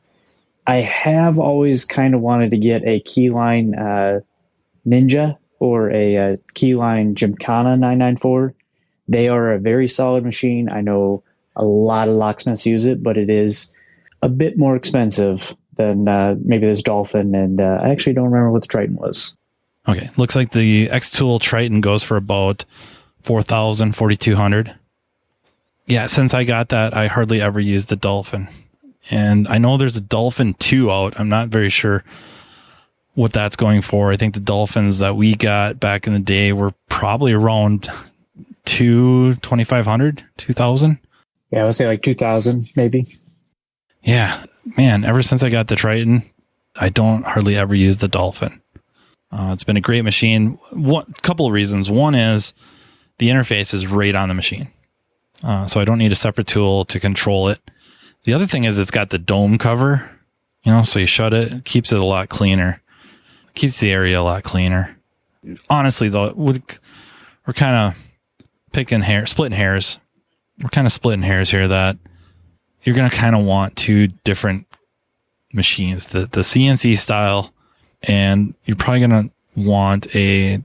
I have always kind of wanted to get a Keyline Ninja or a Keyline Gymkhana 994. They are a very solid machine. I know a lot of locksmiths use it, but it is a bit more expensive than maybe this Dolphin, and I actually don't remember what the Triton was. Okay, looks like the X-Tool Triton goes for about $4,000, $4,200. Yeah, since I got that, I hardly ever use the Dolphin. And I know there's a Dolphin 2 out. I'm not very sure what that's going for. I think the Dolphins that we got back in the day were probably around $2,500, $2,000. Yeah, I would say like 2,000 maybe. Yeah, man, ever since I got the Triton, I don't hardly ever use the Dolphin. It's been a great machine. Couple of reasons. One is the interface is right on the machine. So I don't need a separate tool to control it. The other thing is it's got the dome cover, so you shut it, it keeps it a lot cleaner. It keeps the area a lot cleaner. Honestly, though, we're kind of splitting hairs. We're kind of splitting hairs here that you're going to kind of want two different machines, the CNC style, and you're probably going to want a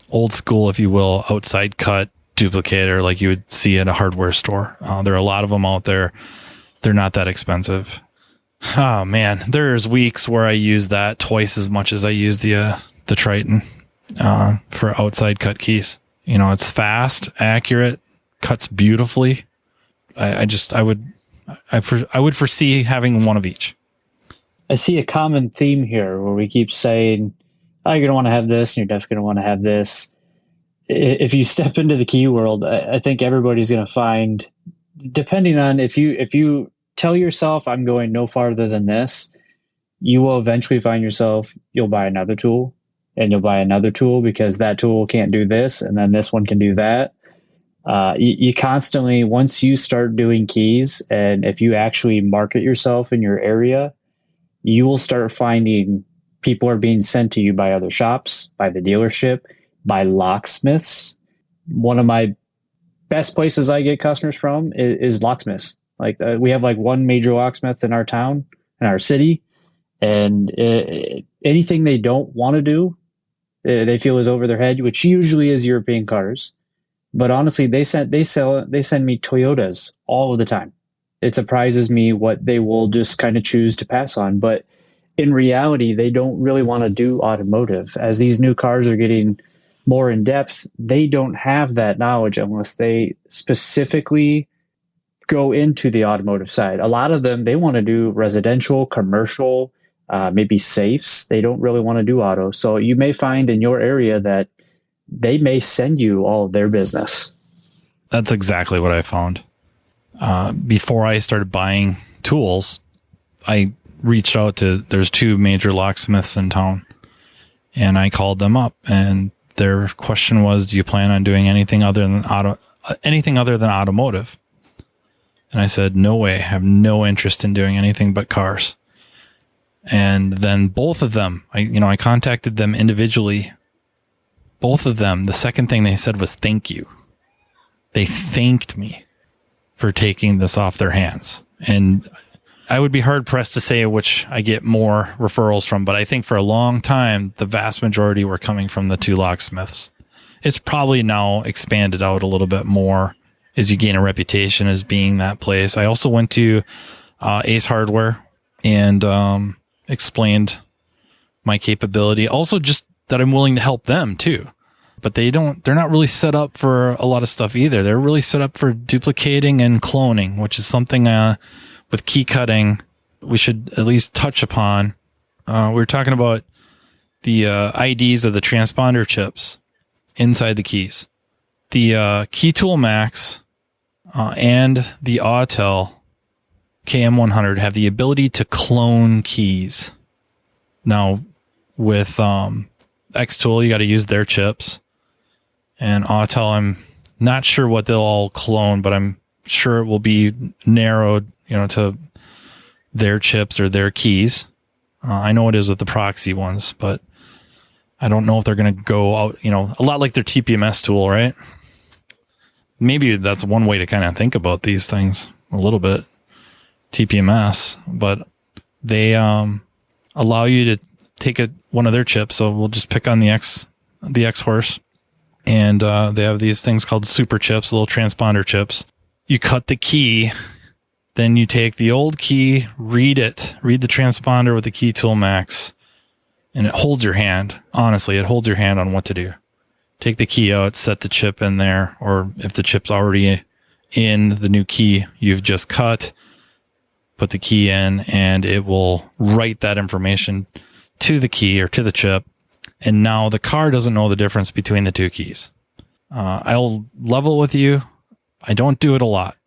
old school, if you will, outside cut duplicator like you would see at a hardware store. There are a lot of them out there. They're not that expensive. Oh man, there's weeks where I use that twice as much as I use the Triton for outside cut keys. It's fast, accurate, cuts beautifully. I would foresee having one of each. I see a common theme here where we keep saying, "Oh, you're going to want to have this, and you're definitely going to want to have this." If you step into the key world, I think everybody's going to find, depending on if you tell yourself I'm going no farther than this, you will eventually find yourself, you'll buy another tool and you'll buy another tool because that tool can't do this and then this one can do that. You constantly, once you start doing keys, and if you actually market yourself in your area, you will start finding people are being sent to you by other shops, by the dealership, by locksmiths. One of my best places I get customers from is locksmiths. Like we have like one major locksmith in our town, in our city, and anything they don't want to do, they feel is over their head, which usually is European cars. But honestly, they send me Toyotas all of the time. It surprises me what they will just kind of choose to pass on. But in reality, they don't really want to do automotive. As these new cars are getting more in depth, they don't have that knowledge unless they specifically go into the automotive side. A lot of them, they want to do residential, commercial, maybe safes. They don't really want to do auto. So you may find in your area that they may send you all of their business. That's exactly what I found. Before I started buying tools, I reached out to, there's two major locksmiths in town, and I called them up, and their question was, do you plan on doing anything other than automotive? And I said, no way. I have no interest in doing anything but cars. And then both of them, I contacted them individually. Both of them, the second thing they said was thank you. They thanked me for taking this off their hands. And I would be hard pressed to say which I get more referrals from, but I think for a long time, the vast majority were coming from the two locksmiths. It's probably now expanded out a little bit more as you gain a reputation as being that place. I also went to Ace Hardware and explained my capability. Also just that I'm willing to help them too. But they're not really set up for a lot of stuff either. They're really set up for duplicating and cloning, which is something with key cutting we should at least touch upon. We were talking about the IDs of the transponder chips inside the keys. The Key Tool Max and the Autel KM100 have the ability to clone keys. Now, with X-Tool, you got to use their chips. And Autel, I'm not sure what they'll all clone, but I'm sure it will be narrowed, to their chips or their keys. I know it is with the proxy ones, but I don't know if they're going to go out, a lot like their TPMS tool, right? Maybe that's one way to kind of think about these things a little bit, TPMS, but they allow you to take one of their chips. So we'll just pick on the X horse, and they have these things called super chips, little transponder chips. You cut the key, then you take the old key, read the transponder with the key tool max, and it holds your hand. Honestly, it holds your hand on what to do. Take the key out, set the chip in there, or if the chip's already in the new key you've just cut, put the key in, and it will write that information to the key or to the chip. And now the car doesn't know the difference between the two keys. I'll level with you. I don't do it a lot,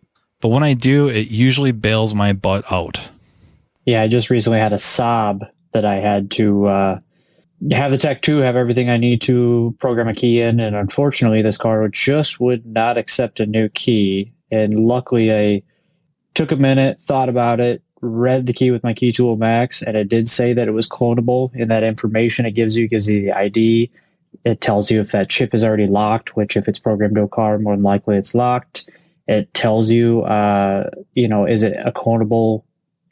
but when I do, it usually bails my butt out. Yeah, I just recently had a sob that I had to have the Tech 2 have everything I need to program a key in, and unfortunately this car just would not accept a new key. And luckily I took a minute, thought about it, read the key with my key tool max, and it did say that it was clonable. In that information it gives you the ID. It tells you if that chip is already locked, which if it's programmed to a car, more than likely it's locked. It tells you, is it a clonable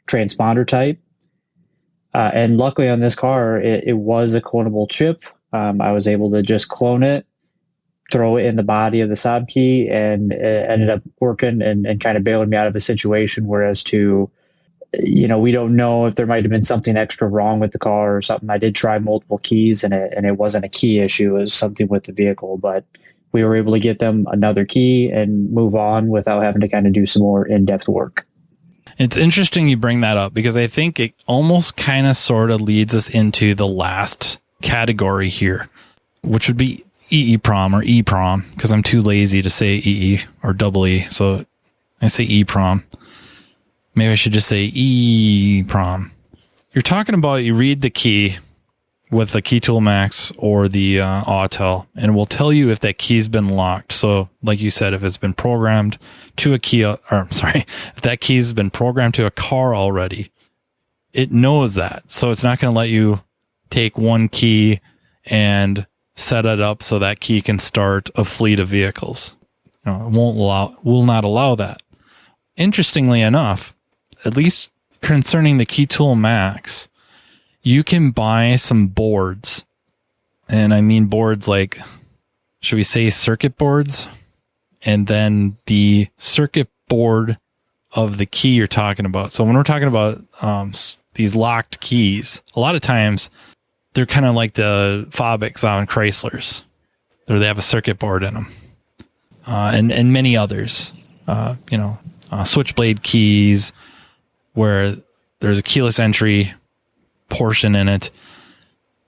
transponder type? And luckily on this car, it was a clonable chip. I was able to just clone it, throw it in the body of the sob key, and it ended up working and kind of bailing me out of a situation. Whereas we don't know if there might have been something extra wrong with the car or something. I did try multiple keys, and it wasn't a key issue. It was something with the vehicle, but we were able to get them another key and move on without having to kind of do some more in-depth work. It's interesting you bring that up, because I think it almost kind of sort of leads us into the last category here, which would be EEPROM or EEPROM, because I'm too lazy to say EE or double E. So I say EEPROM. Maybe I should just say EEPROM. You're talking about, you read the key with the key tool max or the Autel, and it will tell you if that key's been locked. So like you said, if it's been programmed to if that key's been programmed to a car already, it knows that. So it's not going to let you take one key and set it up so that key can start a fleet of vehicles. It will not allow that. Interestingly enough, at least concerning the key tool max, you can buy some boards, and I mean boards like, should we say circuit boards? And then the circuit board of the key you're talking about. So when we're talking about these locked keys, a lot of times they're kind of like the Fobics on Chryslers, or they have a circuit board in them, and many others. Switchblade keys, where there's a keyless entry portion in it.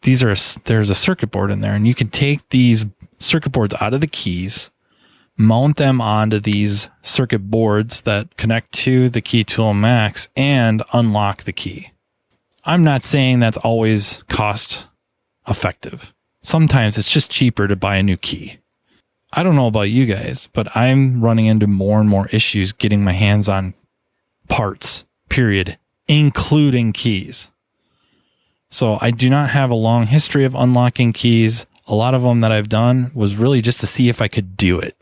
There's a circuit board in there, and you can take these circuit boards out of the keys, mount them onto these circuit boards that connect to the key tool max, and unlock the key. I'm not saying that's always cost effective. Sometimes it's just cheaper to buy a new key. I don't know about you guys, but I'm running into more and more issues getting my hands on parts, period, including keys. So I do not have a long history of unlocking keys. A lot of them that I've done was really just to see if I could do it.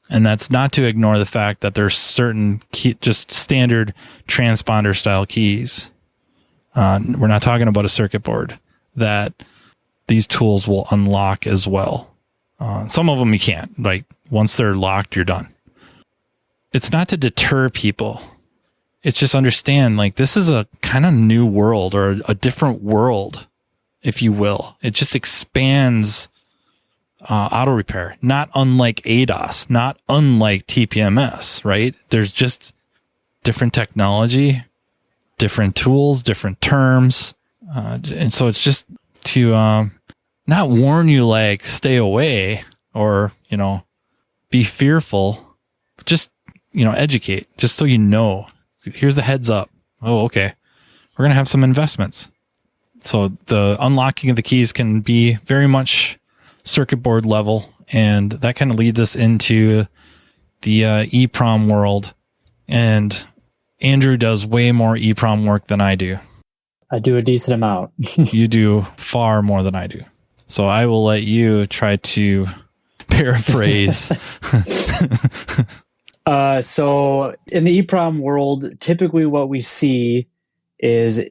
And that's not to ignore the fact that there's certain just standard transponder style keys. We're not talking about a circuit board that these tools will unlock as well. Some of them you can't. Like once they're locked, you're done. It's not to deter people. It's just understand, like, this is a kind of new world, or a different world, if you will. It just expands auto repair, not unlike ADAS, not unlike TPMS, right? There's just different technology, different tools, different terms. And so it's just to not warn you, like, stay away or, be fearful. Just, educate, just so you know. Here's the heads up. Oh, okay. We're going to have some investments. So the unlocking of the keys can be very much circuit board level. And that kind of leads us into the EEPROM world. And Andrew does way more EEPROM work than I do. I do a decent amount. You do far more than I do. So I will let you try to paraphrase. So in the EEPROM world, typically what we see is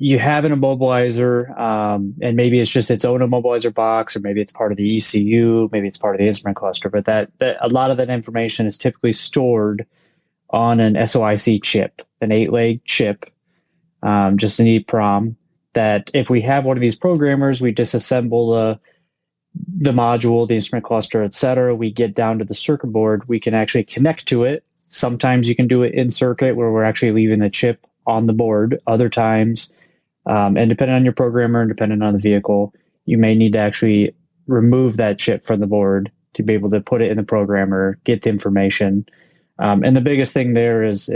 you have an immobilizer, and maybe it's just its own immobilizer box, or maybe it's part of the ECU, maybe it's part of the instrument cluster, but that a lot of that information is typically stored on an SOIC chip, an 8-leg chip, just an EEPROM, that if we have one of these programmers, we disassemble the module, the instrument cluster, etc. We get down to the circuit board, we can actually connect to it. Sometimes you can do it in circuit where we're actually leaving the chip on the board. Other times, and depending on your programmer and depending on the vehicle, you may need to actually remove that chip from the board to be able to put it in the programmer, get the information. And the biggest thing there is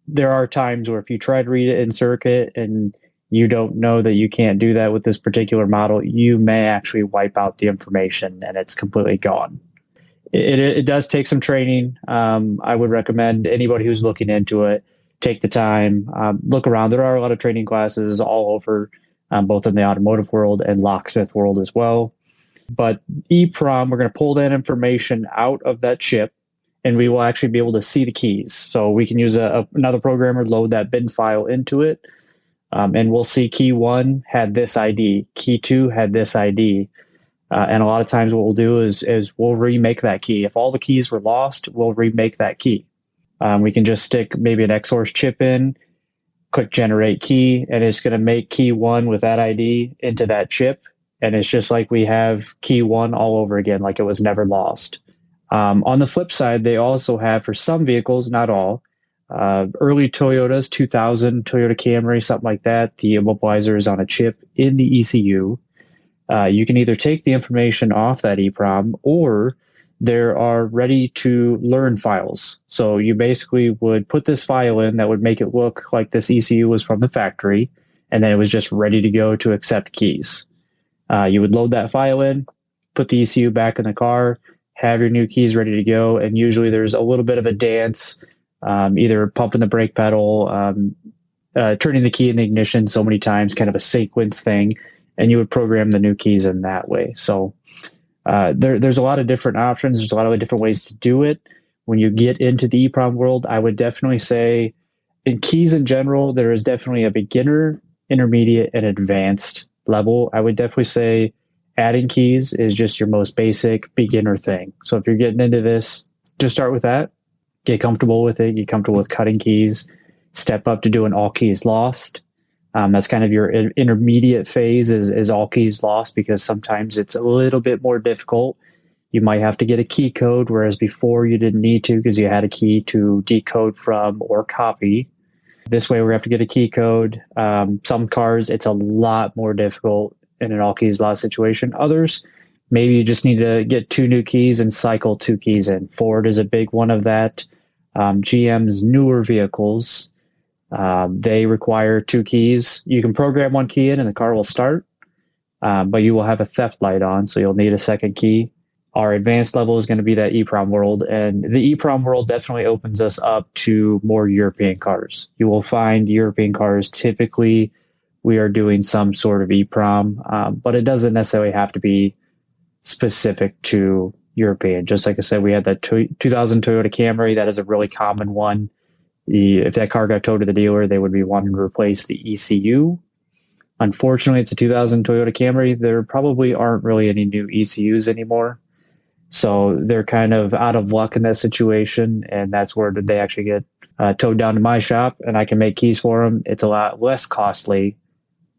there are times where if you try to read it in circuit and you don't know that you can't do that with this particular model, you may actually wipe out the information and it's completely gone. It does take some training. I would recommend anybody who's looking into it, take the time, look around. There are a lot of training classes all over, both in the automotive world and locksmith world as well. But EEPROM, we're going to pull that information out of that chip, and we will actually be able to see the keys. So we can use another programmer, load that bin file into it, and we'll see key 1 had this ID, key 2 had this ID. And a lot of times what we'll do is we'll remake that key. If all the keys were lost, we'll remake that key. We can just stick maybe an X-Source chip in, click generate key, and it's going to make key 1 with that ID into that chip. And it's just like we have key 1 all over again, like it was never lost. On the flip side, they also have, for some vehicles, not all, early Toyotas, 2000 Toyota Camry, something like that, the immobilizer is on a chip in the ECU. You can either take the information off that EEPROM, or there are ready-to-learn files. So you basically would put this file in that would make it look like this ECU was from the factory, and then it was just ready to go to accept keys. You would load that file in, put the ECU back in the car, have your new keys ready to go, and usually there's a little bit of a dance, either pumping the brake pedal, turning the key in the ignition so many times, kind of a sequence thing, and you would program the new keys in that way. So there's a lot of different options. There's a lot of different ways to do it. When you get into the EEPROM world, I would definitely say in keys in general, there is definitely a beginner, intermediate, and advanced level. I would definitely say adding keys is just your most basic beginner thing. So if you're getting into this, just start with that. Get comfortable with it. Get comfortable with cutting keys. Step up to doing all keys lost. That's kind of your intermediate phase is all keys lost, because sometimes it's a little bit more difficult. You might have to get a key code, whereas before you didn't need to because you had a key to decode from or copy. This way we have to get a key code. Some cars, it's a lot more difficult in an all keys lost situation. Others, maybe you just need to get 2 new keys and cycle 2 keys in. Ford is a big one of that. GM's newer vehicles, they require 2 keys. You can program 1 key in and the car will start, but you will have a theft light on, so you'll need a second key. Our advanced level is going to be that EEPROM world, and the EEPROM world definitely opens us up to more European cars. You will find European cars, typically we are doing some sort of EEPROM, but it doesn't necessarily have to be specific to European. Just like I said, we had that 2000 Toyota Camry. That is a really common one. If that car got towed to the dealer, they would be wanting to replace the ECU. Unfortunately, it's a 2000 Toyota Camry. There probably aren't really any new ECUs anymore. So they're kind of out of luck in that situation, and that's where they actually get towed down to my shop, and I can make keys for them. It's a lot less costly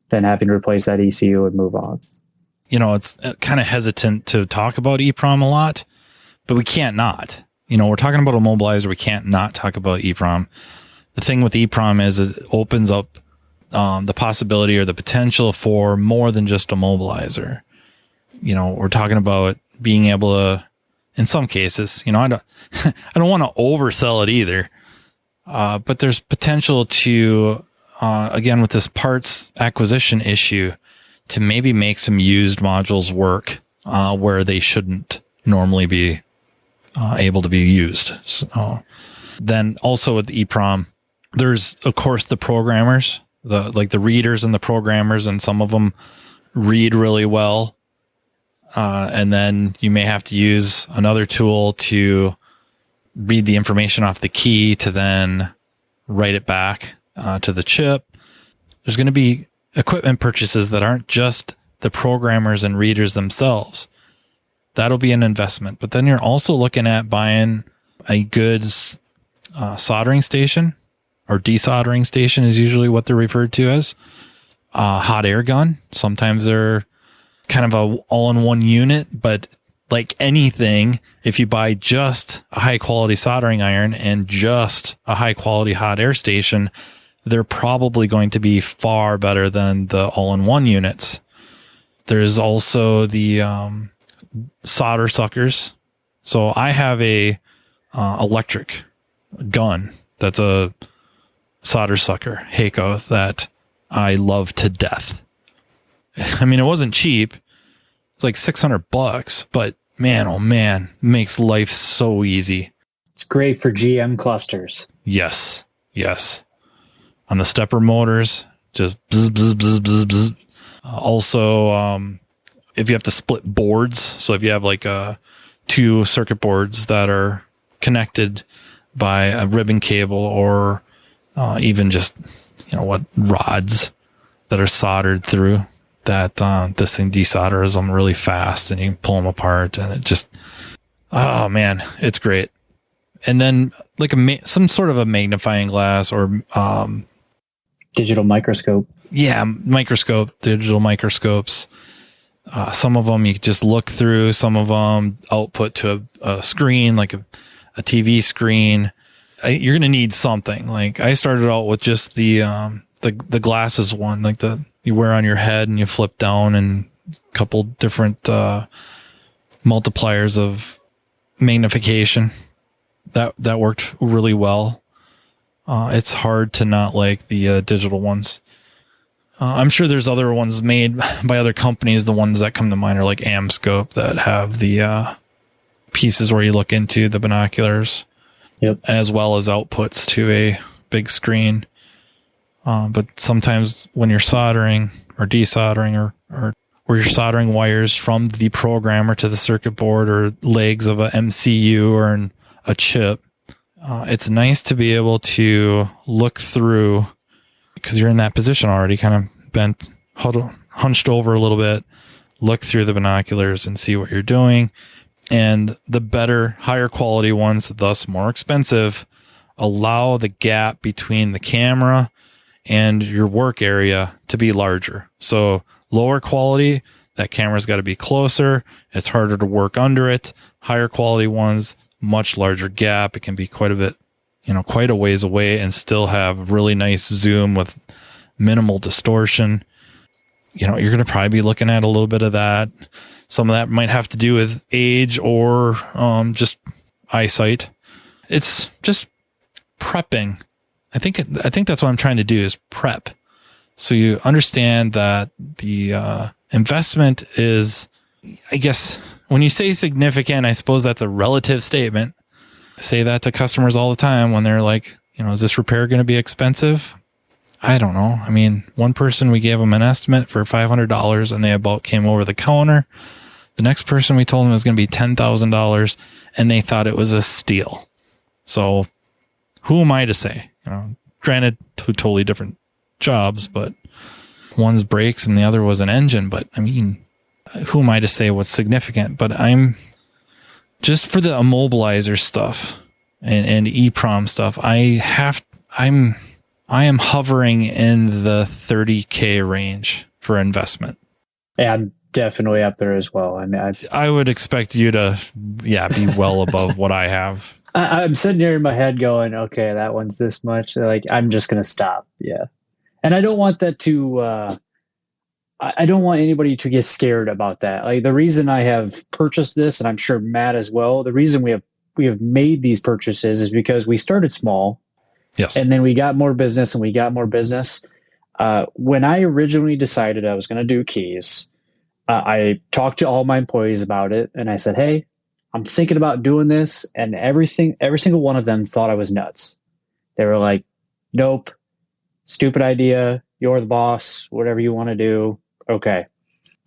than having to replace that ECU and move on. You know, it's kind of hesitant to talk about EEPROM a lot, but we can't not. You know, we're talking about Immobilizer. We can't not talk about EEPROM. The thing with EEPROM is it opens up the possibility or the potential for more than just Immobilizer. You know, we're talking about being able to, in some cases, you know, I don't want to oversell it either. But there's potential to, again, with this parts acquisition issue, to maybe make some used modules work, where they shouldn't normally be, able to be used. So then also with the EEPROM, there's of course the programmers, the readers and the programmers, and some of them read really well. And then you may have to use another tool to read the information off the key to then write it back to the chip. There's going to be equipment purchases that aren't just the programmers and readers themselves. That'll be an investment. But then you're also looking at buying a good soldering station, or desoldering station is usually what they're referred to as. Hot air gun. Sometimes they're kind of a all-in-one unit, but like anything, if you buy just a high-quality soldering iron and just a high-quality hot air station, they're probably going to be far better than the all-in-one units. There's also the solder suckers. So I have a electric gun that's a solder sucker, Heiko, that I love to death. I mean, it wasn't cheap. It's like $600, but man, oh man, makes life so easy. It's great for GM clusters. Yes. On the stepper motors, just bzz, bzz, bzz, bzz, bzz. Also, if you have to split boards, so if you have like two circuit boards that are connected by a ribbon cable, or even just, rods that are soldered through, that this thing desolders them really fast, and you can pull them apart, and it just, oh man, it's great. And then like some sort of a magnifying glass, or digital microscope. Yeah, digital microscopes. Some of them you can just look through. Some of them output to a screen, like a TV screen. You're going to need something. Like I started out with just the glasses one, like you wear on your head and you flip down, and a couple different multipliers of magnification. That worked really well. It's hard to not like the digital ones. I'm sure there's other ones made by other companies. The ones that come to mind are like Amscope, that have the pieces where you look into the binoculars, yep, as well as outputs to a big screen. But sometimes when you're soldering or desoldering, or where you're soldering wires from the programmer to the circuit board, or legs of a MCU or a chip, it's nice to be able to look through, because you're in that position already, kind of bent, hunched over a little bit, look through the binoculars and see what you're doing. And the better, higher quality ones, thus more expensive, allow the gap between the camera and your work area to be larger. So lower quality, that camera's got to be closer. It's harder to work under it. Higher quality ones, much larger gap. It can be quite a bit, quite a ways away, and still have really nice zoom with minimal distortion. You're going to probably be looking at a little bit of that. Some of that might have to do with age, or just eyesight. It's just prepping. I think that's what I'm trying to do, is prep. So you understand that the investment is, I guess, when you say significant, I suppose that's a relative statement. I say that to customers all the time when they're like, is this repair going to be expensive? I don't know. I mean, one person, we gave them an estimate for $500, and they about came over the counter. The next person, we told them it was going to be $10,000, and they thought it was a steal. So who am I to say? Granted, two totally different jobs, but one's brakes and the other was an engine. But I mean, who am I to say what's significant? But I'm just for the Immobilizer stuff and EEPROM stuff. I am hovering in the $30K range for investment. Yeah, I'm definitely up there as well. I mean, I would expect you to, be well above what I have. I'm sitting here in my head going, okay, that one's this much. Like, I'm just going to stop. Yeah. And I don't want that to, I don't want anybody to get scared about that. Like, the reason I have purchased this, and I'm sure Matt as well, the reason we have made these purchases is because we started small. Yes. And then we got more business and we got more business. When I originally decided I was going to do keys, I talked to all my employees about it, and I said, hey, I'm thinking about doing this. And every single one of them thought I was nuts. They were like, nope, stupid idea. You're the boss, whatever you want to do. Okay.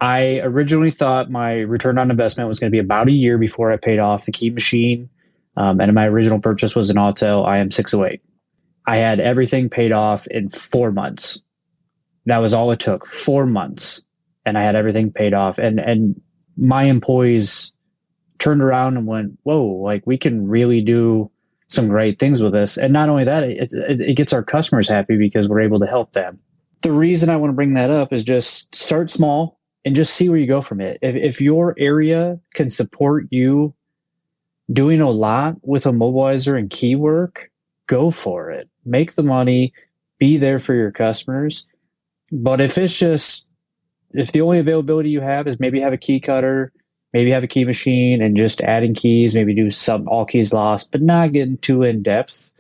I originally thought my return on investment was going to be about a year before I paid off the key machine. And my original purchase was an Autel IM608. I had everything paid off in 4 months. That was all it took, 4 months. And I had everything paid off. And my employees turned around and went, whoa, like we can really do some great things with this. And not only that, it gets our customers happy because we're able to help them. The reason I want to bring that up is just start small and just see where you go from it. If your area can support you doing a lot with Immobilizer and key work, go for it. Make the money, be there for your customers. But if the only availability you have is maybe have a key cutter, maybe have a key machine and just adding keys, maybe do some all keys lost, but not getting too in depth,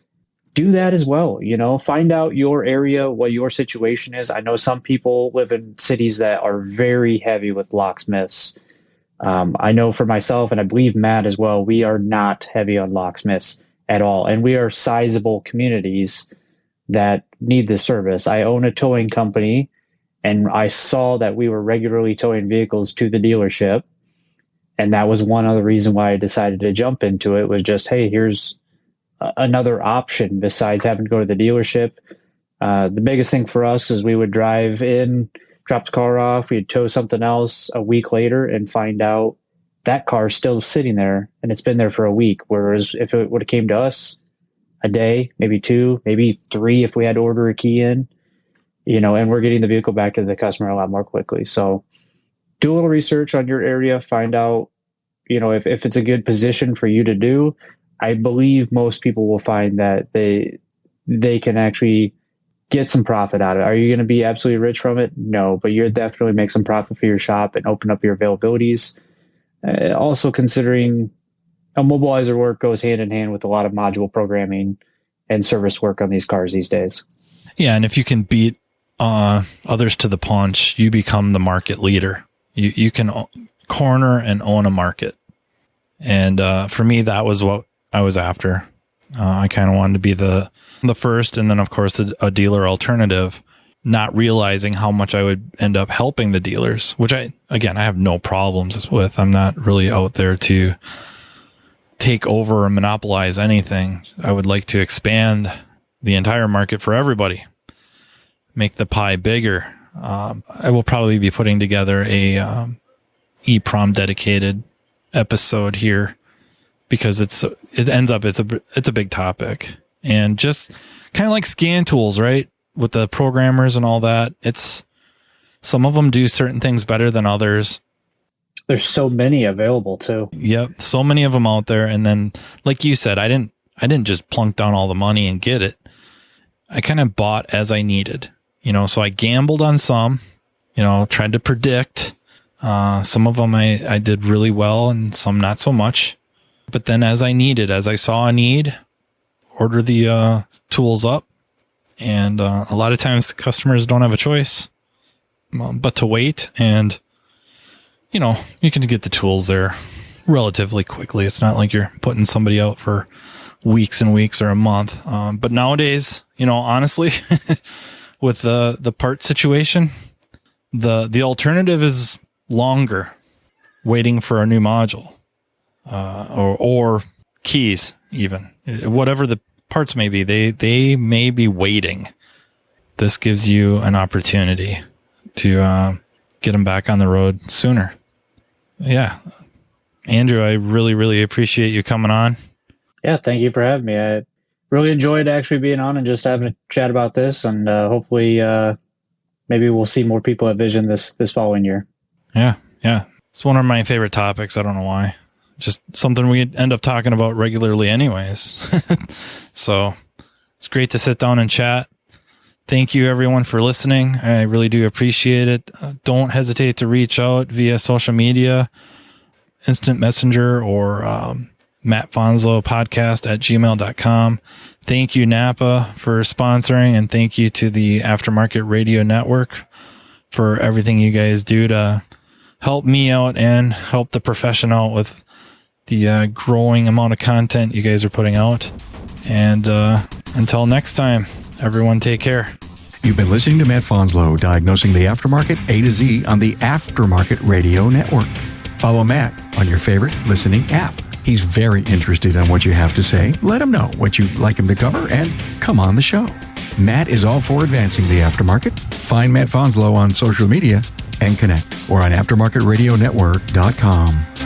do that as well. Find out your area, what your situation is. I know some people live in cities that are very heavy with locksmiths. I know for myself, and I believe Matt as well, we are not heavy on locksmiths at all. And we are sizable communities that need this service. I own a towing company, and I saw that we were regularly towing vehicles to the dealership. And that was one other reason why I decided to jump into it, was just, hey, here's another option besides having to go to the dealership. The biggest thing for us is we would drive in, drop the car off, we'd tow something else a week later and find out that car's still sitting there and it's been there for a week. Whereas if it would have came to us a day, maybe 2, maybe 3, if we had to order a key in, and we're getting the vehicle back to the customer a lot more quickly. So do a little research on your area, find out, if it's a good position for you to do. I believe most people will find that they can actually get some profit out of it. Are you going to be absolutely rich from it? No, but you'll definitely make some profit for your shop and open up your availabilities. Also considering Immobilizer work goes hand in hand with a lot of module programming and service work on these cars these days. Yeah, and if you can beat others to the punch, you become the market leader. You can corner and own a market. And for me, that was what I was after. I kind of wanted to be the first, and then of course a dealer alternative, not realizing how much I would end up helping the dealers, which I have no problems with. I'm not really out there to take over or monopolize anything. I would like to expand the entire market for everybody, make the pie bigger. I will probably be putting together a EEPROM dedicated episode here, because it's a big topic, and just kind of like scan tools, right? With the programmers and all that, some of them do certain things better than others. There's so many available too. Yep. So many of them out there. And then, like you said, I didn't just plunk down all the money and get it. I kind of bought as I needed, so I gambled on some, tried to predict. Some of them I did really well and some not so much. But then as I saw a need, order the tools up. And a lot of times the customers don't have a choice but to wait. And, you can get the tools there relatively quickly. It's not like you're putting somebody out for weeks and weeks or a month. But nowadays, honestly, with the part situation, the alternative is longer waiting for a new module. Or keys, even whatever the parts may be, they may be waiting. This gives you an opportunity to get them back on the road sooner. Yeah, Andrew, I really, really appreciate you coming on. Yeah, thank you for having me. I really enjoyed actually being on and just having a chat about this, and hopefully, maybe we'll see more people at Vision this following year. Yeah, it's one of my favorite topics. I don't know why. Just something we end up talking about regularly anyways. So it's great to sit down and chat. Thank you everyone for listening. I really do appreciate it. Don't hesitate to reach out via social media, instant messenger, or mattfonslopodcast@gmail.com. Thank you, NAPA, for sponsoring, and thank you to the Aftermarket Radio Network for everything you guys do to help me out and help the profession out with the growing amount of content you guys are putting out. And until next time, everyone take care. You've been listening to Matt Fonslow, diagnosing the aftermarket A to Z on the Aftermarket Radio Network. Follow Matt on your favorite listening app. He's very interested in what you have to say. Let him know what you'd like him to cover and come on the show. Matt is all for advancing the aftermarket Find Matt Fonslow on social media and connect or on aftermarketradionetwork.com.